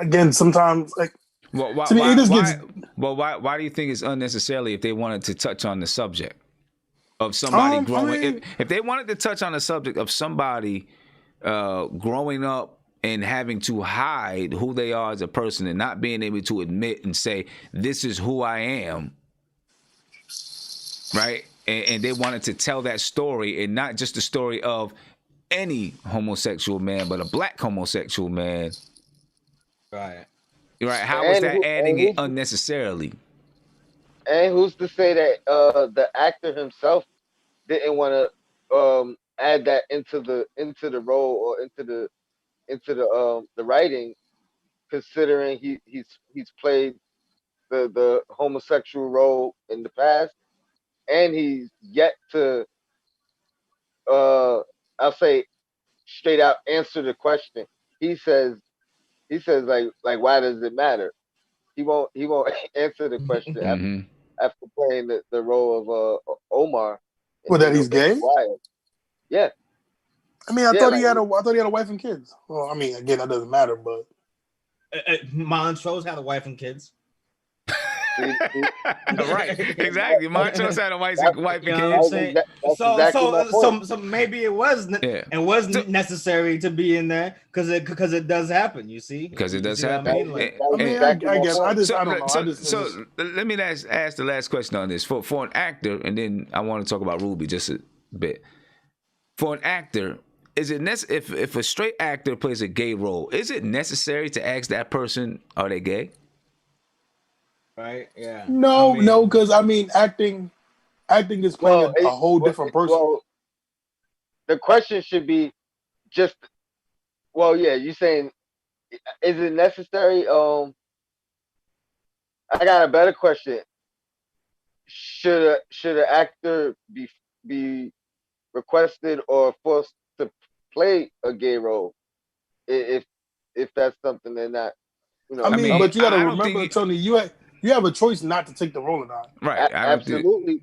again sometimes like Well, to me it just gets why do you think it's unnecessarily if they wanted to touch on the subject of somebody growing? If they wanted to touch on the subject of somebody growing up and having to hide who they are as a person and not being able to admit and say, this is who I am, right? And they wanted to tell that story and not just the story of any homosexual man, but a black homosexual man. right. Right? How is that adding it who's unnecessarily? and who's to say that the actor himself didn't want to add that into the role or into the writing, considering he's played the homosexual role in the past, and he's yet to uh I'll say straight out answer the question. He says like why does it matter? He won't answer the question Mm-hmm. after playing the role of Omar well that he's in The gay. Wire. Yeah, I mean, I yeah, thought like he had a wife and kids. Well, I mean, again, that doesn't matter, but Montrose had a wife and kids. Right, exactly. Montrose had a wife You and know what I'm kids. saying? That's exactly my point. So maybe it was necessary to be in there because it does happen. You see, Because it You does see what happen. I mean? Like, That's I mean, exactly I my guess point. I don't know. So let me ask the last question on this for an actor, and then I want to talk about Ruby just a bit. For an actor, is it if a straight actor plays a gay role, is it necessary to ask that person, are they gay? Right? Yeah. I No, no, mean, because I mean, acting is playing Well, a whole different person. well, the question should be just. Well, yeah, you saying is it necessary? I got a better question. Should an actor be requested or forced to play a gay role if that's something they're not, I I mean, mean, but you got to I don't remember, think Tony, you have a choice not to take the role or not. right. I don't think absolutely,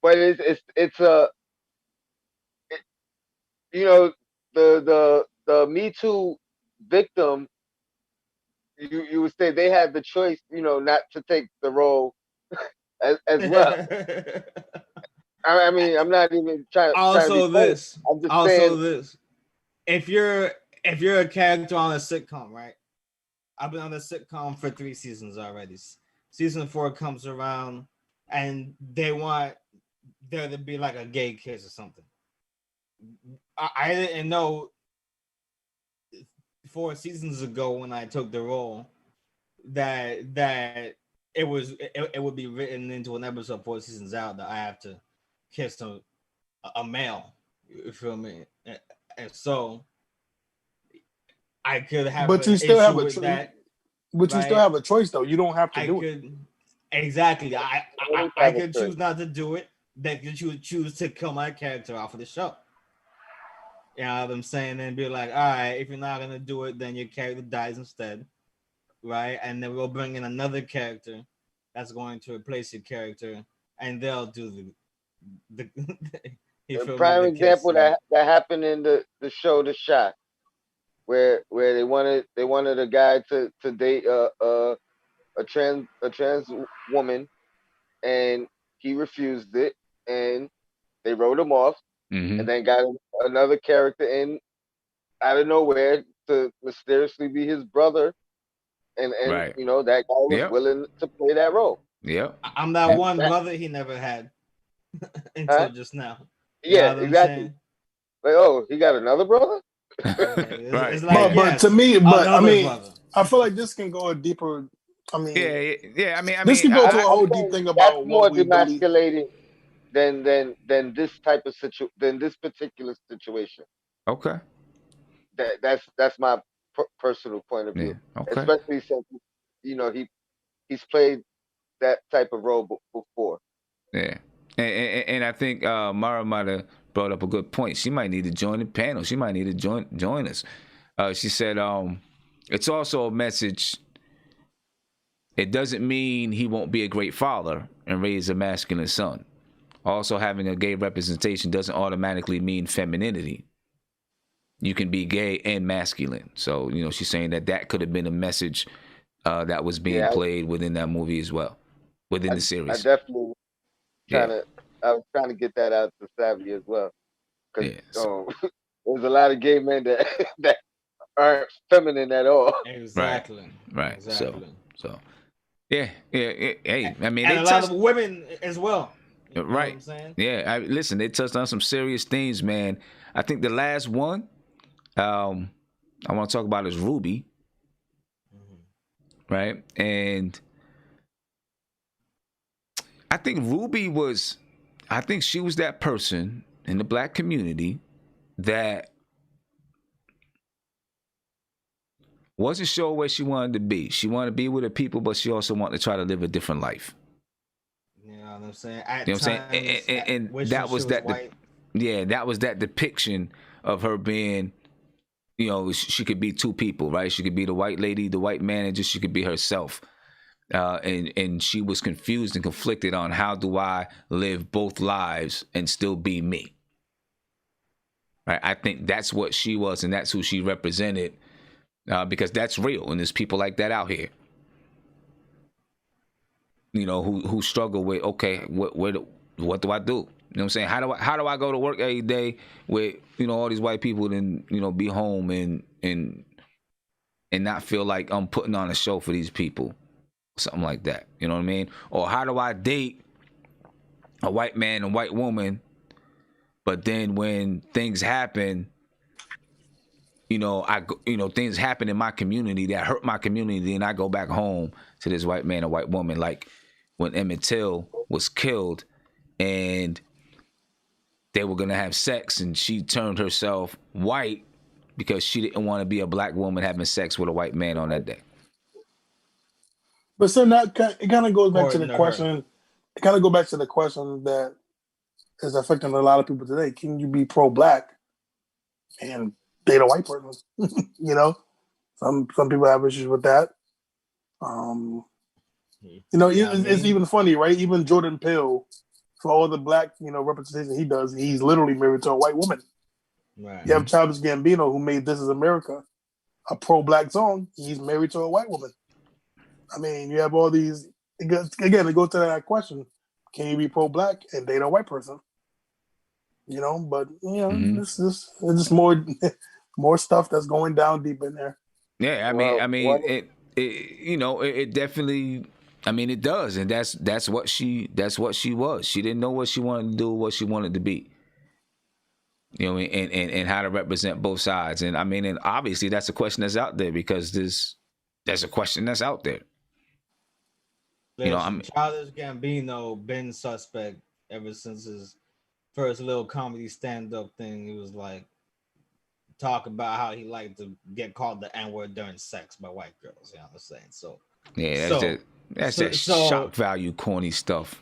but it's a it, you know the Me Too victim. You would say they had the choice, not to take the role as well. I mean, I'm not even trying to be also funny. this. I'm just Also saying. this. If you're a character on a sitcom, right? I've been on a sitcom for 3 seasons already. Season 4 comes around, and they want there to be like a gay kiss or something. I didn't know 4 seasons ago when I took the role that it would be written into an episode 4 seasons out that I have to kiss a male. You feel me? And so I could have But an you still have issue a with that, but you still right? have a choice though. You don't have to I do it. could exactly. Always I have a could choice. choose not to do it. They could choose to kill my character off of the show. You know what I'm saying? And be like, all right, if you're not gonna do it, then your character dies instead, right? And then we'll bring in another character that's going to replace your character, and they'll do the you A feel me? prime The kiss, example right? that happened in the show The Shot, where they wanted a guy to date a trans woman, and he refused it, and they wrote him off, hmm and then got another character in out of nowhere to mysteriously be his brother, and right. that guy was Yep. willing to play that role. Yep. I'm that Yep. one That, brother he never had huh? until just now. You know Yeah, what I'm exactly. saying? Like, oh, he got another brother. Yeah, Right. it's like Yeah. But to yes, me, I another mean, brother. I feel like this can go a deeper. I Yeah. mean, Yeah. this can go to a I'm whole deep saying thing that's about what more we believe. demasculating than this type of than this particular situation. Okay. That's my personal point of Yeah. view, Okay. especially since he's played that type of role before. Yeah. And I think Mara might have brought up a good point. She might need to join the panel. She might need to join us. She said, it's also a message. It doesn't mean he won't be a great father and raise a masculine son. Also, having a gay representation doesn't automatically mean femininity. You can be gay and masculine. So, she's saying that could have been a message that was being Yeah, played within that movie as well, within I, the I series. definitely trying Yeah. to I was trying to get that out to Savvy as well, because Yeah. So, there's a lot of gay men that that aren't feminine at all. right. Exactly. Right. Exactly. So, yeah. Hey, I mean, And they a lot of touched. women as well. You know what Right. I'm saying? Yeah. Listen, they touched on some serious themes, man. I think the last one I want to talk about is Ruby, right? And I think she was that person in the black community that wasn't sure where she wanted to be. She wanted to be with her people, but she also wanted to try to live a different life. You know what I'm saying? At You know what I'm times, saying? And wishing that she was was that. white. That was that depiction of her being. She could be two people, right? She could be the white lady, the white manager. She could be herself. And she was confused and conflicted on how do I live both lives and still be me. Right? I think that's what she was, and that's who she represented, because that's real, and there's people like that out here. Who struggle with, okay, what do I do? You know what I'm saying? How do I go to work every day with all these white people, and be home and not feel like I'm putting on a show for these people, something like that. You know what I mean? Or how do I date a white man and white woman But then when things happen, things happen in my community that hurt my community, and I go back home to this white man or white woman. Like when Emmett Till was killed, and they were gonna have sex, and she turned herself white because she didn't want to be a black woman having sex with a white man on that day. But so that it kind of goes back to According the to her. question. It kind of goes back to the question that is affecting a lot of people today. Can you be pro-black and date a white person? You know, some people have issues with that. It's even funny, right? Even Jordan Peele, for all the black, representation he does, he's literally married to a white woman. Right. You have Childish Gambino, who made "This Is America" a pro-black song. He's married to a white woman. I mean, you have all these. It goes to that question: can you be pro-black and date a white person? It's just more stuff that's going down deep in there. Yeah, it definitely. I mean, it does, and that's what she was. She didn't know what she wanted to do, what she wanted to be. And how to represent both sides. And I mean, and obviously that's a question that's out there because there's a question that's out there. Childish Gambino been suspect ever since his first little comedy stand-up thing. He was like talk about how he liked to get called the N-word during sex by white girls. You know what I'm saying? So yeah, that's that shock value corny stuff.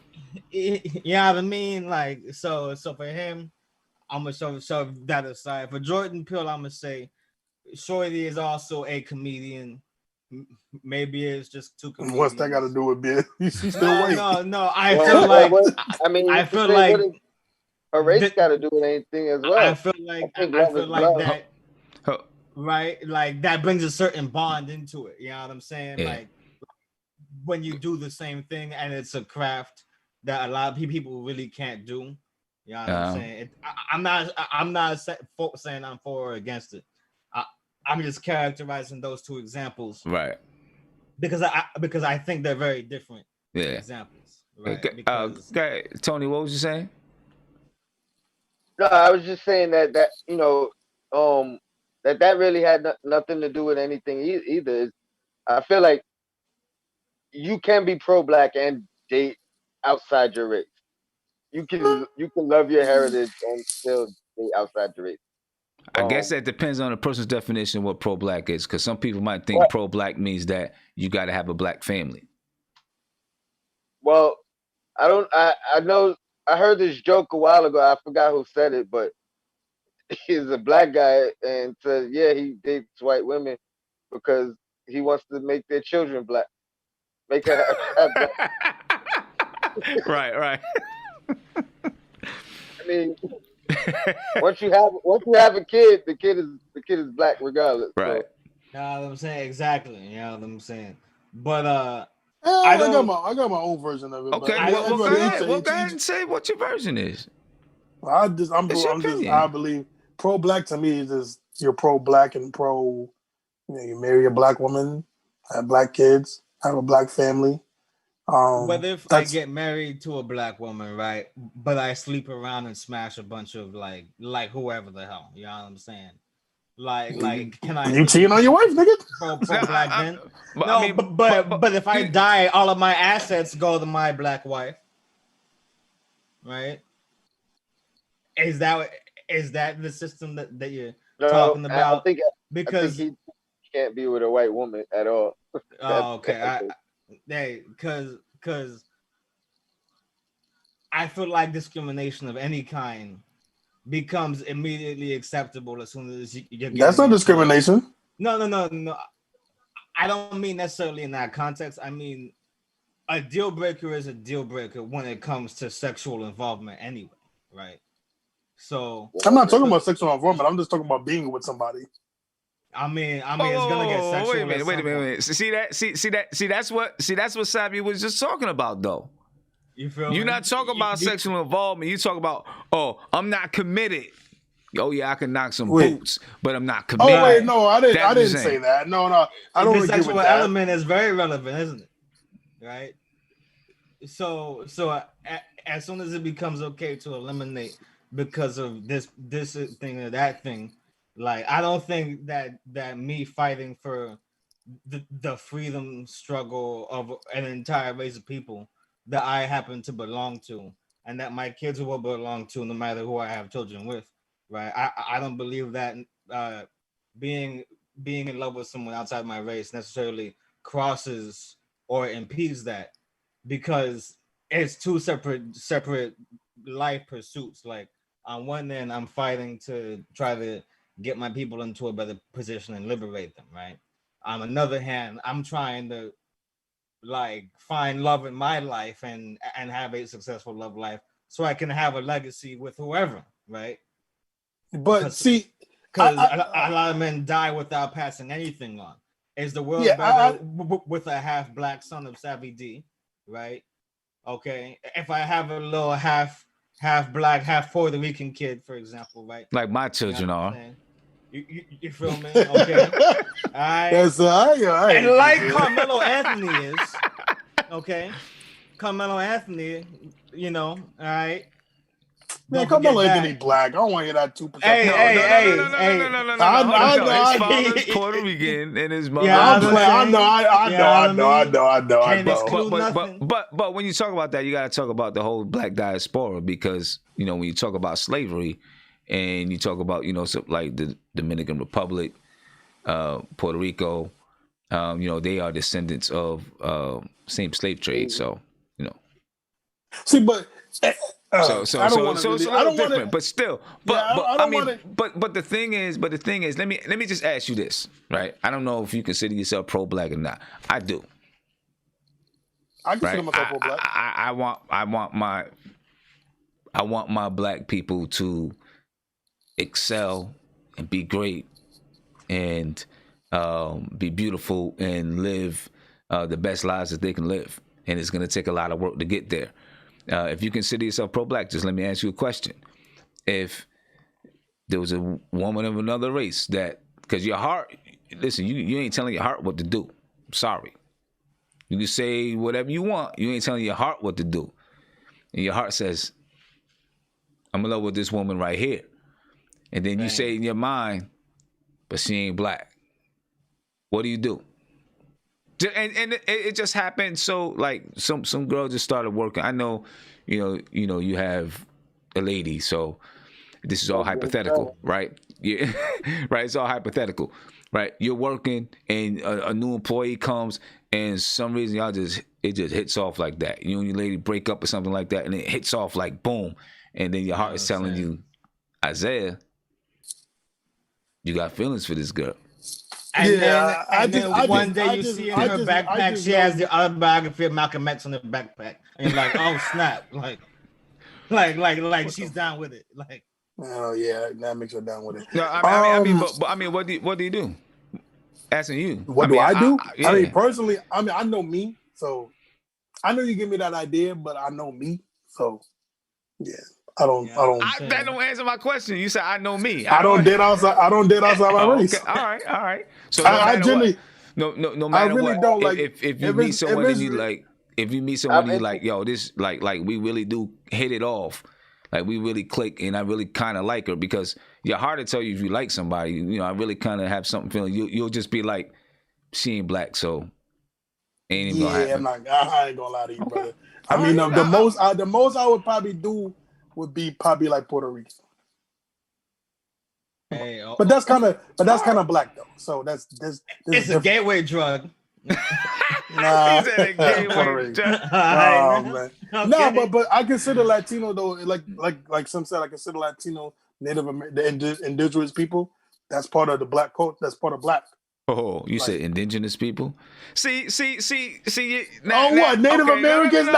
Yeah, I mean, like so for him, I'm gonna shove that aside. For Jordan Peele, I'm gonna say Shorty is also a comedian. Maybe it's just two comedians. What's that got to do with being? She's still white. No. I feel like her race got to do with anything as well. I feel like that. Right, like that brings a certain bond into it. You know what I'm saying? Yeah. Like when you do the same thing and it's a craft that a lot of people really can't do. You know what I'm saying? I'm not saying I'm for or against it. I'm just characterizing those two examples, right? Because I think they're very different examples. Right? Okay. Tony, what was you saying? No, I was just saying that that really had nothing to do with anything either. I feel like you can be pro-black and date outside your race. You can love your heritage and still date outside your race. I guess that depends on the person's definition of what pro-black is, because some people might think pro-black means that you got to have a black family. Well, I know I heard this joke a while ago. I forgot who said it, but he's a black guy and says, yeah, he dates white women because he wants to make their children black. Make her have black. Right. I mean, once you have a kid, the kid is black regardless. Right. So. You know what I'm saying? Exactly. You know what I'm saying? But I got my own version of it. Okay, well, go ahead. Go ahead and say what your version is. I believe pro-black to me is just you're pro-black and pro. You marry a black woman, have black kids, have a black family. But if I get married to a black woman, right? But I sleep around and smash a bunch of like whoever the hell, you know what I'm saying? Like, can I? You cheating on your wife, nigga? Pro-black then? But if I die, all of my assets go to my black wife, right? Is that the system that you're talking about? Because he can't be with a white woman at all. Oh, okay. Because I feel like discrimination of any kind becomes immediately acceptable as soon as you get. That's not discrimination. No. I don't mean necessarily in that context. I mean, a deal breaker is a deal breaker when it comes to sexual involvement anyway, right? So I'm not talking about sexual involvement. I'm just talking about being with somebody. I mean, it's gonna get sexual. Wait a minute. See that's what Sabi was just talking about, though. You feel? You're not talking about sexual involvement. You talk about, I'm not committed. Oh yeah, I can knock some boots, but I'm not committed. Oh wait, no, I didn't say that. No, I don't agree with that. The sexual element is very relevant, isn't it? Right. So as soon as it becomes okay to eliminate because of this thing or that thing. Like, I don't think that me fighting for the freedom struggle of an entire race of people that I happen to belong to, and that my kids will belong to, no matter who I have children with, right? I don't believe that being in love with someone outside my race necessarily crosses or impedes that, because it's two separate life pursuits. Like, on one end, I'm fighting to try to get my people into a better position and liberate them, right? On another hand, I'm trying to like find love in my life and have a successful love life so I can have a legacy with whoever, right? But see, because a lot of men die without passing anything on. Is the world better with a half black son of Savvy D, right? Okay, if I have a little half black, half Puerto Rican kid, for example, right? Like my children are. You feel me? Okay. All right. Yes, and like Carmelo Anthony is, okay. Carmelo Anthony, you know, all right. Man, Carmelo Anthony black. I don't want to hear that 2%. Hey. No. His father's Puerto Rican and his mother. Yeah, I know. But when you talk about that, you got to talk about the whole black diaspora, because you know when you talk about slavery, and you talk about so like the Dominican Republic, Puerto Rico, they are descendants of same slave trade. So see, but. So it's a little different, but still, but the thing is, let me just ask you this, right? I don't know if you consider yourself pro-black or not. I do. I consider myself pro-black. I want my black people to excel and be great and be beautiful and live the best lives that they can live, and it's going to take a lot of work to get there. If you consider yourself pro-black, just let me ask you a question. If there was a woman of another race because your heart, listen, you ain't telling your heart what to do. I'm sorry. You can say whatever you want. You ain't telling your heart what to do. And your heart says, I'm in love with this woman right here. And then you say in your mind, but she ain't black. What do? And it just happened. So like some girl just started working. I know, you have a lady. So this is all hypothetical, right? Yeah, right. It's all hypothetical, right? You're working, and a new employee comes, and some reason it just hits off like that. You and your lady break up or something like that, and it hits off like boom, and then your heart is telling you, Isaiah, you got feelings for this girl. And then one day you see in her backpack, she has the autobiography of Malcolm X on the backpack, and you're like, oh snap, like she's down with it, like. Oh yeah, that makes her down with it. No, I mean, what do you do? Asking you, what do I do? I mean, personally, I know me, so I know you give me that idea, but I know me, so yeah. I don't. That don't answer my question. You said I know me. I don't date outside my race. Okay. All right. So I generally, no matter I really what, don't like. If you meet someone and you like, if you meet someone and you like, yo, this like we really do hit it off, like we really click, and I really kind of like her, because your heart will tell you if you like somebody. I really kind of have something feeling. You'll just be like, she ain't black, so ain't even gonna happen. I ain't gonna lie to you, brother. I mean, the most I would probably do would be probably like Puerto Rican. But that's kind of black though. So that's it's a gateway drug. Nah, gateway drug. Man. Okay. No, but I consider Latino though, like some said, I consider Latino, Native American, the indigenous people. That's part of the black culture. That's part of black. Oh, you said indigenous people? See. What? Native Americans?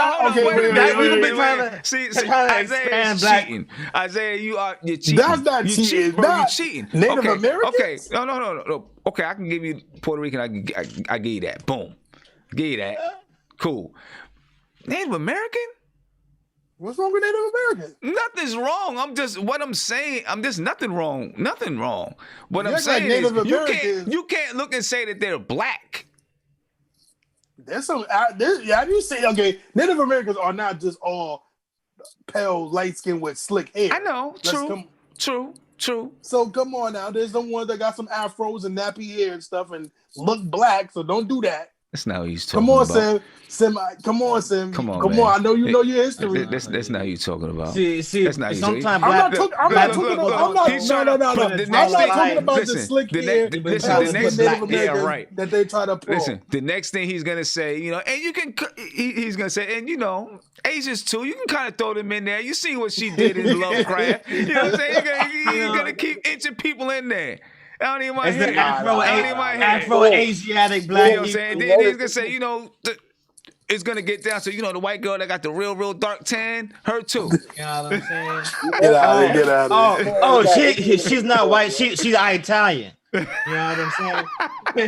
See, Isaiah's cheating. Isaiah, you're cheating. That's not cheating. You're cheating. Native Americans? Okay. No. Okay, I can give you Puerto Rican. I give you that. Boom. Give you that. Cool. Native American? What's wrong with Native Americans? Nothing's wrong. I'm saying, nothing wrong. Nothing wrong. What I'm Like saying Native is Americans, you can't look and say that they're black. There's some. You say okay. Native Americans are not just all pale, light skin with slick hair. I know. True. So come on now. There's the ones that got some afros and nappy hair and stuff and look black. So don't do that. That's not what he's talking Come on, about. Sim. Come on, Sim. Come on, Come man. on. I know you know your history. That's not who you talking about. See, that's not sometimes I'm not Look, talking about. he's trying No. to I'm put not the next thing. talking about Listen, the slick the hair. next Native Americans yeah, right. that they try to pull. Listen, the next thing he's gonna say, you know, and you can, he's gonna say, and you know, Asians too. You can kind of throw them in there. You see what she did in Lovecraft. You know what I'm saying? You're gonna keep inching people in there. I don't even want to hear Afro-Asiatic black people. You know what I'm saying? Then he's gonna say, you know, it's gonna get down to, you know, the white girl that got the real dark tan, her too. You know what I'm saying? Get out of here. She's not white. She's Italian. You know what I'm saying?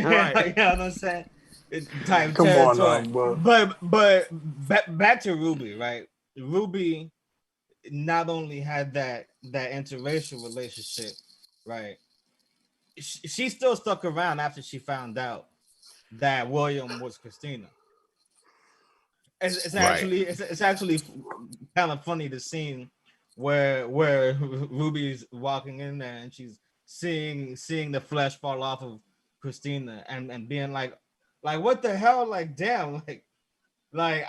Right. You know what I'm saying? It's type Come on, territory. bro. But back to Ruby, right? Ruby not only had that interracial relationship, right? She still stuck around after she found out that William was Christina. It's actually kind of funny, the scene where Ruby's walking in there and she's seeing the flesh fall off of Christina and being like what the hell, like damn, like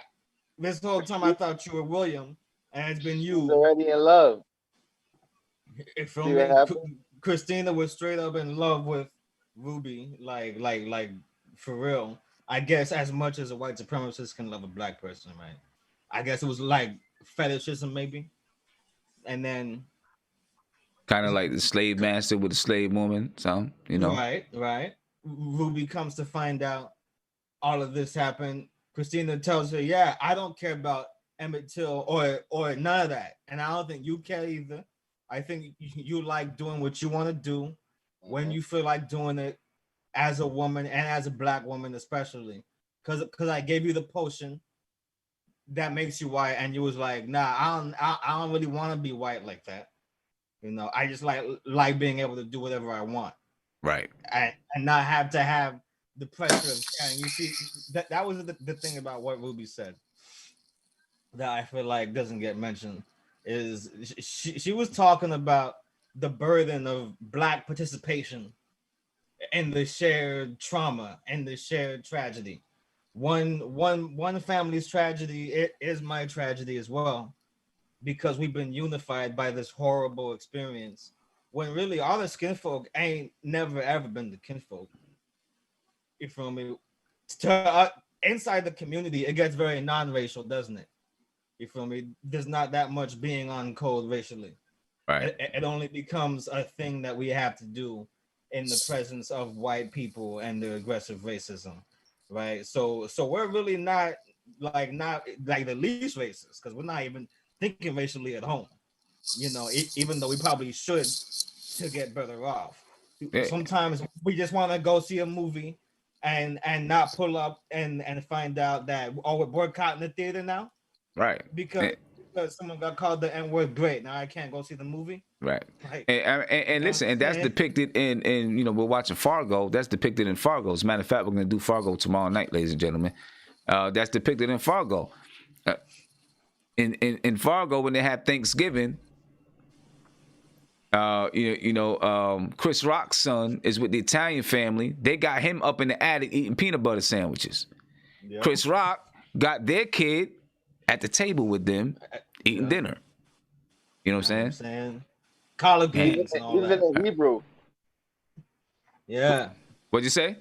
this whole time I thought you were William and it's been you. He's already in love. Christina was straight up in love with Ruby, like for real. I guess as much as a white supremacist can love a black person, right? I guess it was like fetishism, maybe. And then kind of like the slave master with the slave woman, so you know. Right. Ruby comes to find out all of this happened. Christina tells her, "Yeah, I don't care about Emmett Till or none of that, and I don't think you care either. I think you like doing what you want to do when you feel like doing it as a woman and as a black woman, especially because I gave you the potion that makes you white, and you was like, nah, I don't really want to be white like that. You know, I just like being able to do whatever I want, right, and not have to have the pressure of caring." You see, that was the thing about what Ruby said that I feel like doesn't get mentioned. Is she was talking about the burden of black participation in the shared trauma and the shared tragedy. One family's tragedy, it is my tragedy as well, because we've been unified by this horrible experience when really all the kinfolk ain't never ever been the kinfolk. You feel me? Inside the community, it gets very non-racial, doesn't it? You feel me? There's not that much being on code racially. Right. It only becomes a thing that we have to do in the presence of white people and the aggressive racism, right? So we're really not like the least racist, because we're not even thinking racially at home. You know, even though we probably should to get better off. Sometimes we just want to go see a movie and not pull up and find out that we're boycotting the theater now. Right. Because someone got called the N-word. Great. Now I can't go see the movie. Right. Like, and listen, and that's depicted in you know, we're watching Fargo. That's depicted in Fargo. As a matter of fact, we're going to do Fargo tomorrow night, ladies and gentlemen. That's depicted in Fargo. In Fargo, when they have Thanksgiving, Chris Rock's son is with the Italian family. They got him up in the attic eating peanut butter sandwiches. Yep. Chris Rock got their kid at the table with them eating dinner. You know what I'm saying? Collard greens and all that. Even the Hebrew. Yeah. What'd you say?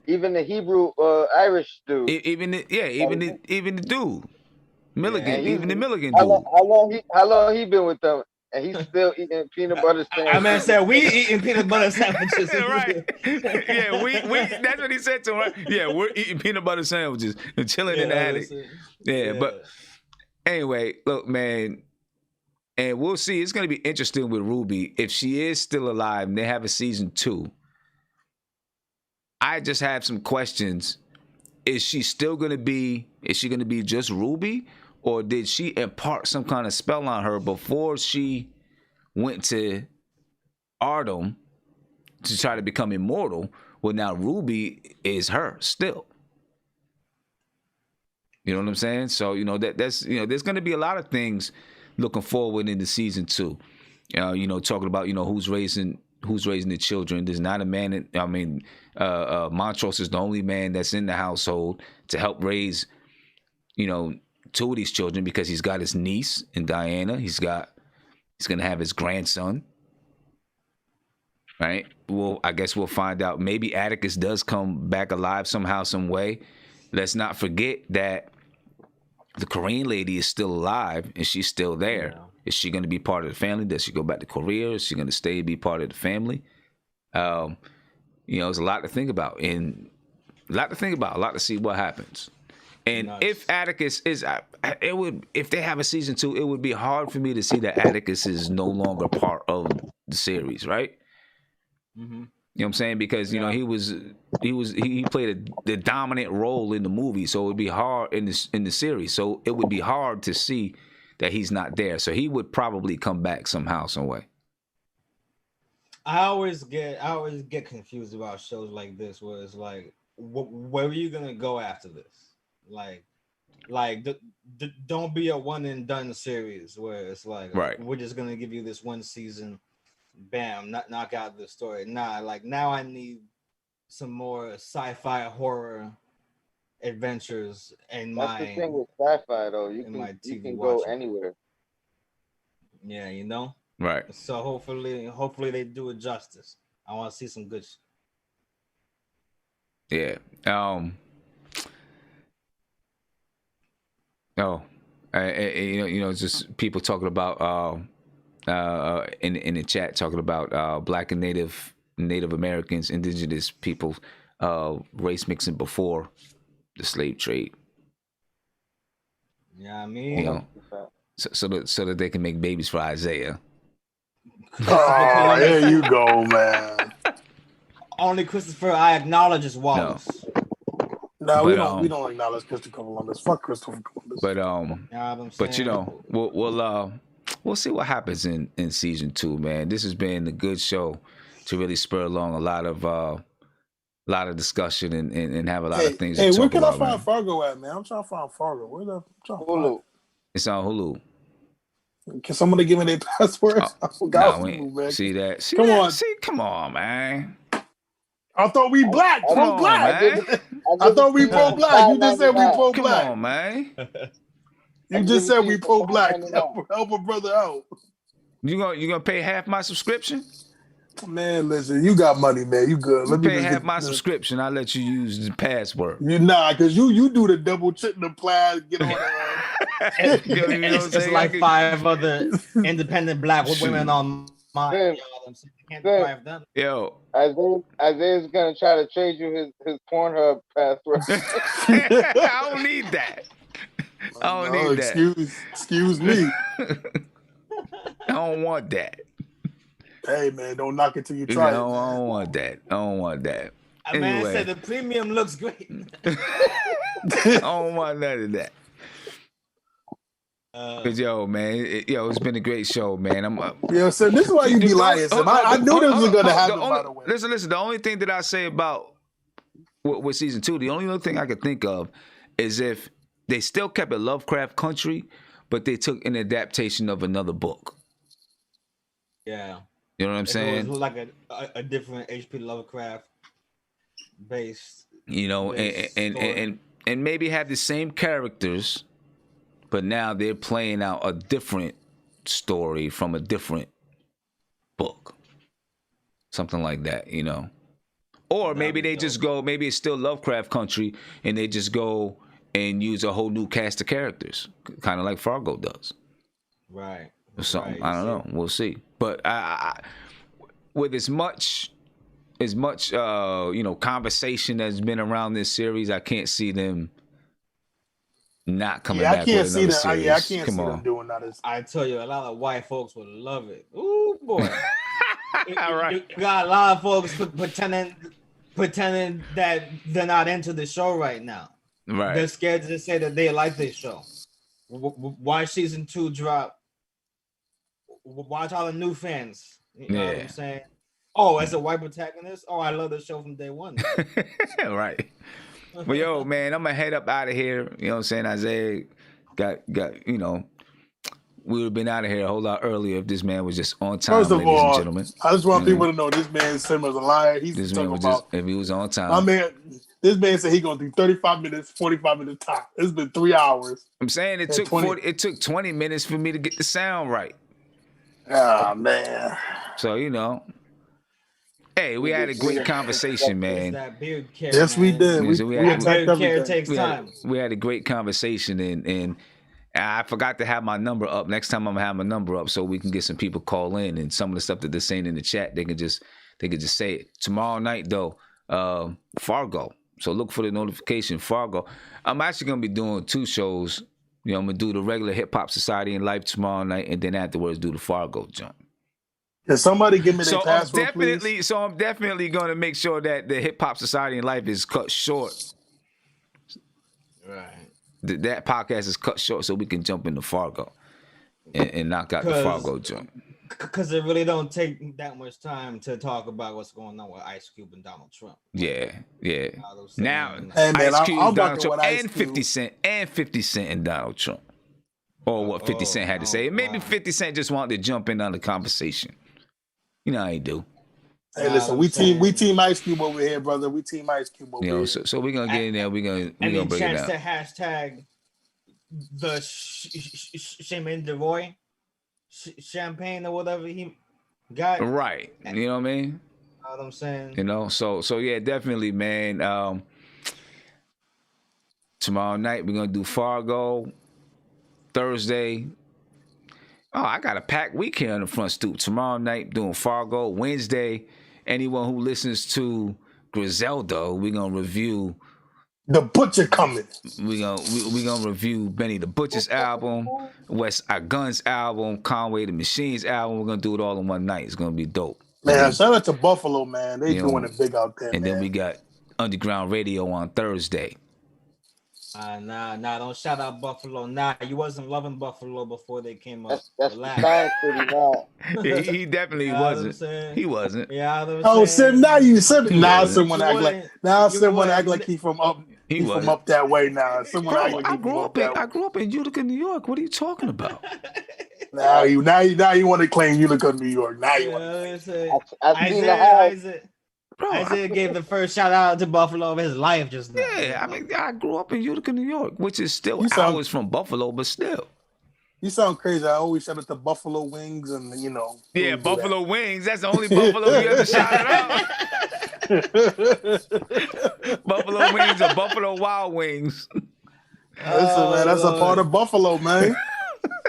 Even the Hebrew Irish dude. Even the dude. Milligan. Yeah, even the Milligan dude. How long he been with them? And he's still eating peanut butter sandwiches. I mean, said we eating peanut butter sandwiches. Right. Yeah, we that's what he said to him, right? Yeah, we're eating peanut butter sandwiches and chilling in the attic. Yeah, but anyway, look, man, and we'll see. It's going to be interesting with Ruby. If she is still alive and they have a season 2, I just have some questions. Is she going to be just Ruby? Or did she impart some kind of spell on her before she went to Ardom to try to become immortal? Well, now Ruby is her still. You know what I'm saying? So that's there's going to be a lot of things looking forward into season 2. Talking about who's raising the children. There's not a man. Montrose is the only man that's in the household to help raise 2 of these children, because he's got his niece and Diana. He's going to have his grandson. Right? Well, I guess we'll find out. Maybe Atticus does come back alive somehow, some way. Let's not forget that the Korean lady is still alive and she's still there. Yeah. Is she going to be part of the family? Does she go back to Korea? Is she going to stay and be part of the family? There's a lot to think about, and a lot to see what happens. And if Atticus is, if they have a season 2, it would be hard for me to see that Atticus is no longer part of the series, right? Mm-hmm. You know what I'm saying? Because he played the dominant role in the movie, so it would be hard in the series. So it would be hard to see that he's not there. So he would probably come back somehow, some way. I always get confused about shows like this, where it's like, where are you gonna go after this? Like, don't be a one and done series where it's like, right, we're just gonna give you this one season. Bam, knock out the story. Nah, like now I need some more sci-fi horror adventures in That's the thing with sci-fi though. You can go anywhere. Yeah, Right. So hopefully they do it justice. I want to see some good Yeah. Just people talking about in the chat, talking about Black and Native Americans, indigenous people, race mixing before the slave trade. Yeah, I mean, so that they can make babies for Isaiah. Oh, there you go, man. Only Christopher I acknowledge is Wallace. No, we don't acknowledge Christopher Columbus. Fuck Christopher Columbus. We'll see what happens in season 2, man. This has been a good show to really spur along a lot of discussion and have a lot of things to talk about. Hey, where can I find Fargo at, man? I'm trying to find Fargo. Where the Hulu? It's on Hulu. Can somebody give me their passwords? I forgot Hulu, man. See that? Come on, man. I thought we black. Pro-black. I thought we pro-black. You just said we pro-black. Come on, man. You just said we pro-black. Help a brother out. You gonna pay half my subscription? Man, listen, you got money, man. You good. Let me pay half my subscription. I'll let you use the password. Because you do the double check the plan, get on It's like 5 other independent Black women on mine. Yo, Isaiah's gonna try to trade you his Pornhub password. I don't need that. I don't need that. Excuse me. I don't want that. Hey man, don't knock it till you try it. I don't want that. I don't want that. A man said the premium looks great. I don't want none of that. Cause man, it's been a great show, man. So this is why you be lying. I knew this was gonna happen. By the way, listen. The only thing that I say about with season 2, the only other thing I could think of is if they still kept it Lovecraft Country, but they took an adaptation of another book. Yeah, you know what I'm saying? It was like a different H.P. Lovecraft based. And maybe have the same characters, but now they're playing out a different story from a different book. Something like that, Or maybe they just go, maybe it's still Lovecraft Country, and they just go and use a whole new cast of characters, kind of like Fargo does. Right. Or something. I don't know. We'll see. But I with as much conversation that's been around this series, I can't see them not coming back with another series. I can't see them doing that. I tell you, a lot of white folks would love it. Ooh, boy. All right. You got a lot of folks pretending that they're not into the show right now. Right. They're scared to say that they like this show. Why season 2 drop? Watch all the new fans. You know what I'm saying? Oh, as a white protagonist? Oh, I love the show from day one. Right. But yo, man, I'm gonna head up out of here. You know what I'm saying? Isaiah got we would have been out of here a whole lot earlier if this man was just on time, First of ladies and all, gentlemen. I just want people to know this man Simmer's a liar. He's This talking man was about just if he was on time. my man. This man said he gonna do 35 minutes, 45 minutes top. It's been 3 hours. I'm saying it took 20 minutes for me to get the sound right. Ah, man. So hey, we had a great conversation, man. That beard care, Yes, we man. did. We That attacked beard care everything. takes time. We had a great conversation, and I forgot to have my number up. Next time I'm gonna have my number up so we can get some people call in, and some of the stuff that they're saying in the chat, they could just say it. Tomorrow night though, Fargo. So look for the notification, Fargo. I'm actually gonna be doing 2 shows. I'm gonna do the regular Hip Hop Society and Life tomorrow night, and then afterwards do the Fargo jump. Can somebody give me their password, please? So I'm definitely gonna make sure that the Hip Hop Society and Life is cut short. Right. That podcast is cut short so we can jump into Fargo and knock out the Fargo jump. Because it really don't take that much time to talk about what's going on with Ice Cube and Donald Trump. Yeah. Now, hey, man, Ice Cube, I'm Donald Trump, Ice and Cube. 50 Cent, and Donald Trump. Or what 50 Cent had to say. Maybe 50 Cent just wanted to jump in on the conversation. You know how he do. Hey, listen, we team Ice Cube over here, brother. We team Ice Cube over here. So we're gonna get in there. We're gonna break it down. To hashtag the Chemin de Roy champagne or whatever he got. Right. You know what I mean? You know what I'm saying? So yeah, definitely, man. Tomorrow night we're gonna do Fargo. Thursday. Oh, I got a packed week here on the front stoop. Tomorrow night doing Fargo. Wednesday, anyone who listens to Griselda, we're gonna review The Butcher coming. we gonna review Benny the Butcher's album, West Our Guns album, Conway the Machine's album. We're gonna do it all in one night. It's gonna be dope. Man, shout out to Buffalo, man. They doing it big out there. And man. then we got Underground Radio on Thursday. Nah, don't shout out Buffalo. Nah, you wasn't loving Buffalo before they came up. That's Relax. pretty now. Yeah, he definitely wasn't. He wasn't. Yeah, Sim, now you Sim. Now wasn't. someone act like someone act like he from up. He He from up that way now. Someone act Bro, like he from up that way. I grew up in Utica, New York. What are you talking about? Now you want to claim Utica, New York. Now you want to claim. I've seen the house. Bro, Isaiah gave the first shout out to Buffalo of his life just now. Yeah, I mean, I grew up in Utica, New York, which is still You sound- hours from Buffalo, but still. You sound crazy. I always shout out to Buffalo Wings and Yeah, Buffalo Wings. That's the only Buffalo you ever shouted out. Buffalo Wings or Buffalo Wild Wings. Listen, man, that's a part of Buffalo, man.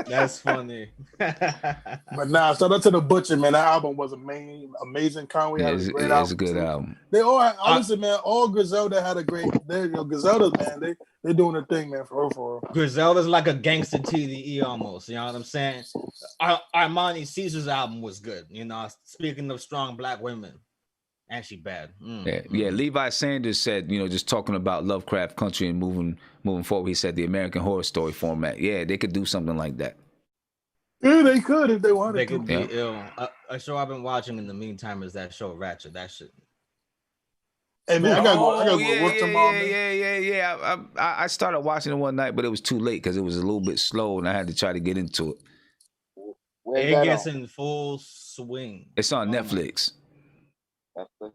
That's funny. But nah, shout out to the Butcher, man. That album was amazing. Conway had a great album. It's a good album. They all honestly, man. All Griselda had a great. Griselda, man. They're doing their thing, man. For real. Griselda's like a gangster TDE almost. You know what I'm saying? Armani Caesar's album was good. Speaking of strong black women, actually bad. Yeah. Levi Sanders said, just talking about Lovecraft Country and moving forward. He said the American Horror Story format. Yeah, they could do something like that. Yeah, they could if they wanted They to. could be ill. A show I've been watching in the meantime is that show Ratchet. That shit. Hey man, I gotta go work tomorrow. Yeah. I started watching it one night, but it was too late because it was a little bit slow, and I had to try to get into it. It gets in full swing. It's on Netflix. Netflix.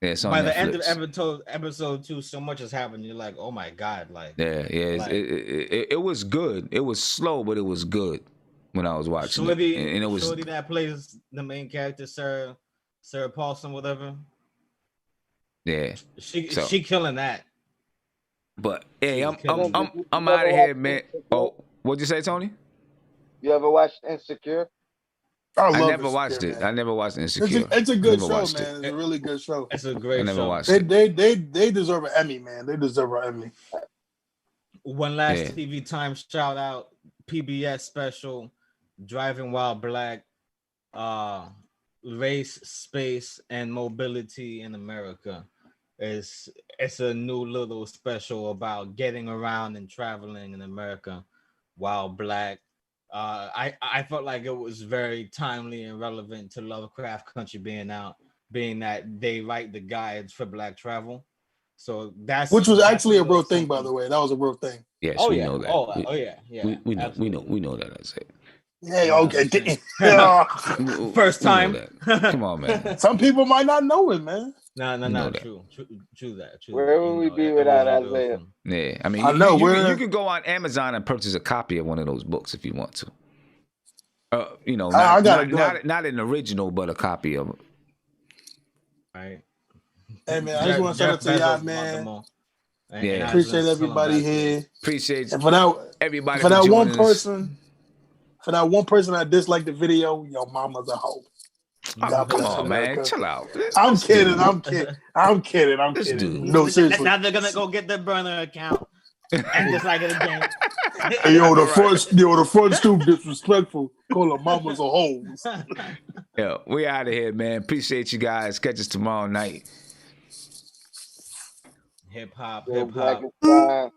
Yeah, it's on By Netflix. the end of episode 2, so much has happened. You're like, oh my god, like. Yeah. It was good. It was slow, but it was good when I was watching it. And it was Shorty that plays the main character, Sarah Paulson, whatever. Yeah. She killing that. But hey, I'm out of here, man. Oh, what'd you say, Tony? You ever watched Insecure? I never watched it. I never watched Insecure. It's a good show, man. It's a really good show. It's a great show. I never watched it. They deserve an Emmy, man. They deserve an Emmy. One last TV time shout out, PBS special, Driving While Black, Race, Space, and Mobility in America. It's a new little special about getting around and traveling in America while Black. I felt like it was very timely and relevant to Lovecraft Country being out, being that they write the guides for Black travel. So that's Which was actually a real little thing, by something. the way. That was a real thing. Yes, Oh we yeah. know that. Oh yeah. Yeah. We know Absolutely. that. That's it. Yeah, Nah, okay. listen. Yeah. First We know time. that. Come on, man. Some people might not know it, man. No, We know that. True that. Where would we be without Isaiah? Yeah, I mean, I know, you can go on Amazon and purchase a copy of one of those books if you want to. You know, I not gotta not, not an original, but a copy of it. Right. Hey, man, I just want to shout out to y'all, man. Yeah. Appreciate everybody here. Appreciate And for that, everybody for that one joining us. person that disliked the video, your mama's a hoe. Oh, God come bless on, America. man. Chill out. I'm This kidding. dude. I'm kidding. This dude. No, seriously. Now they're gonna go get their burner account and dislike it again. Hey, yo, the front stoop disrespectful. Call her mama's a hoe. Yeah, we out of here, man. Appreciate you guys. Catch us tomorrow night. Hip hop. Black and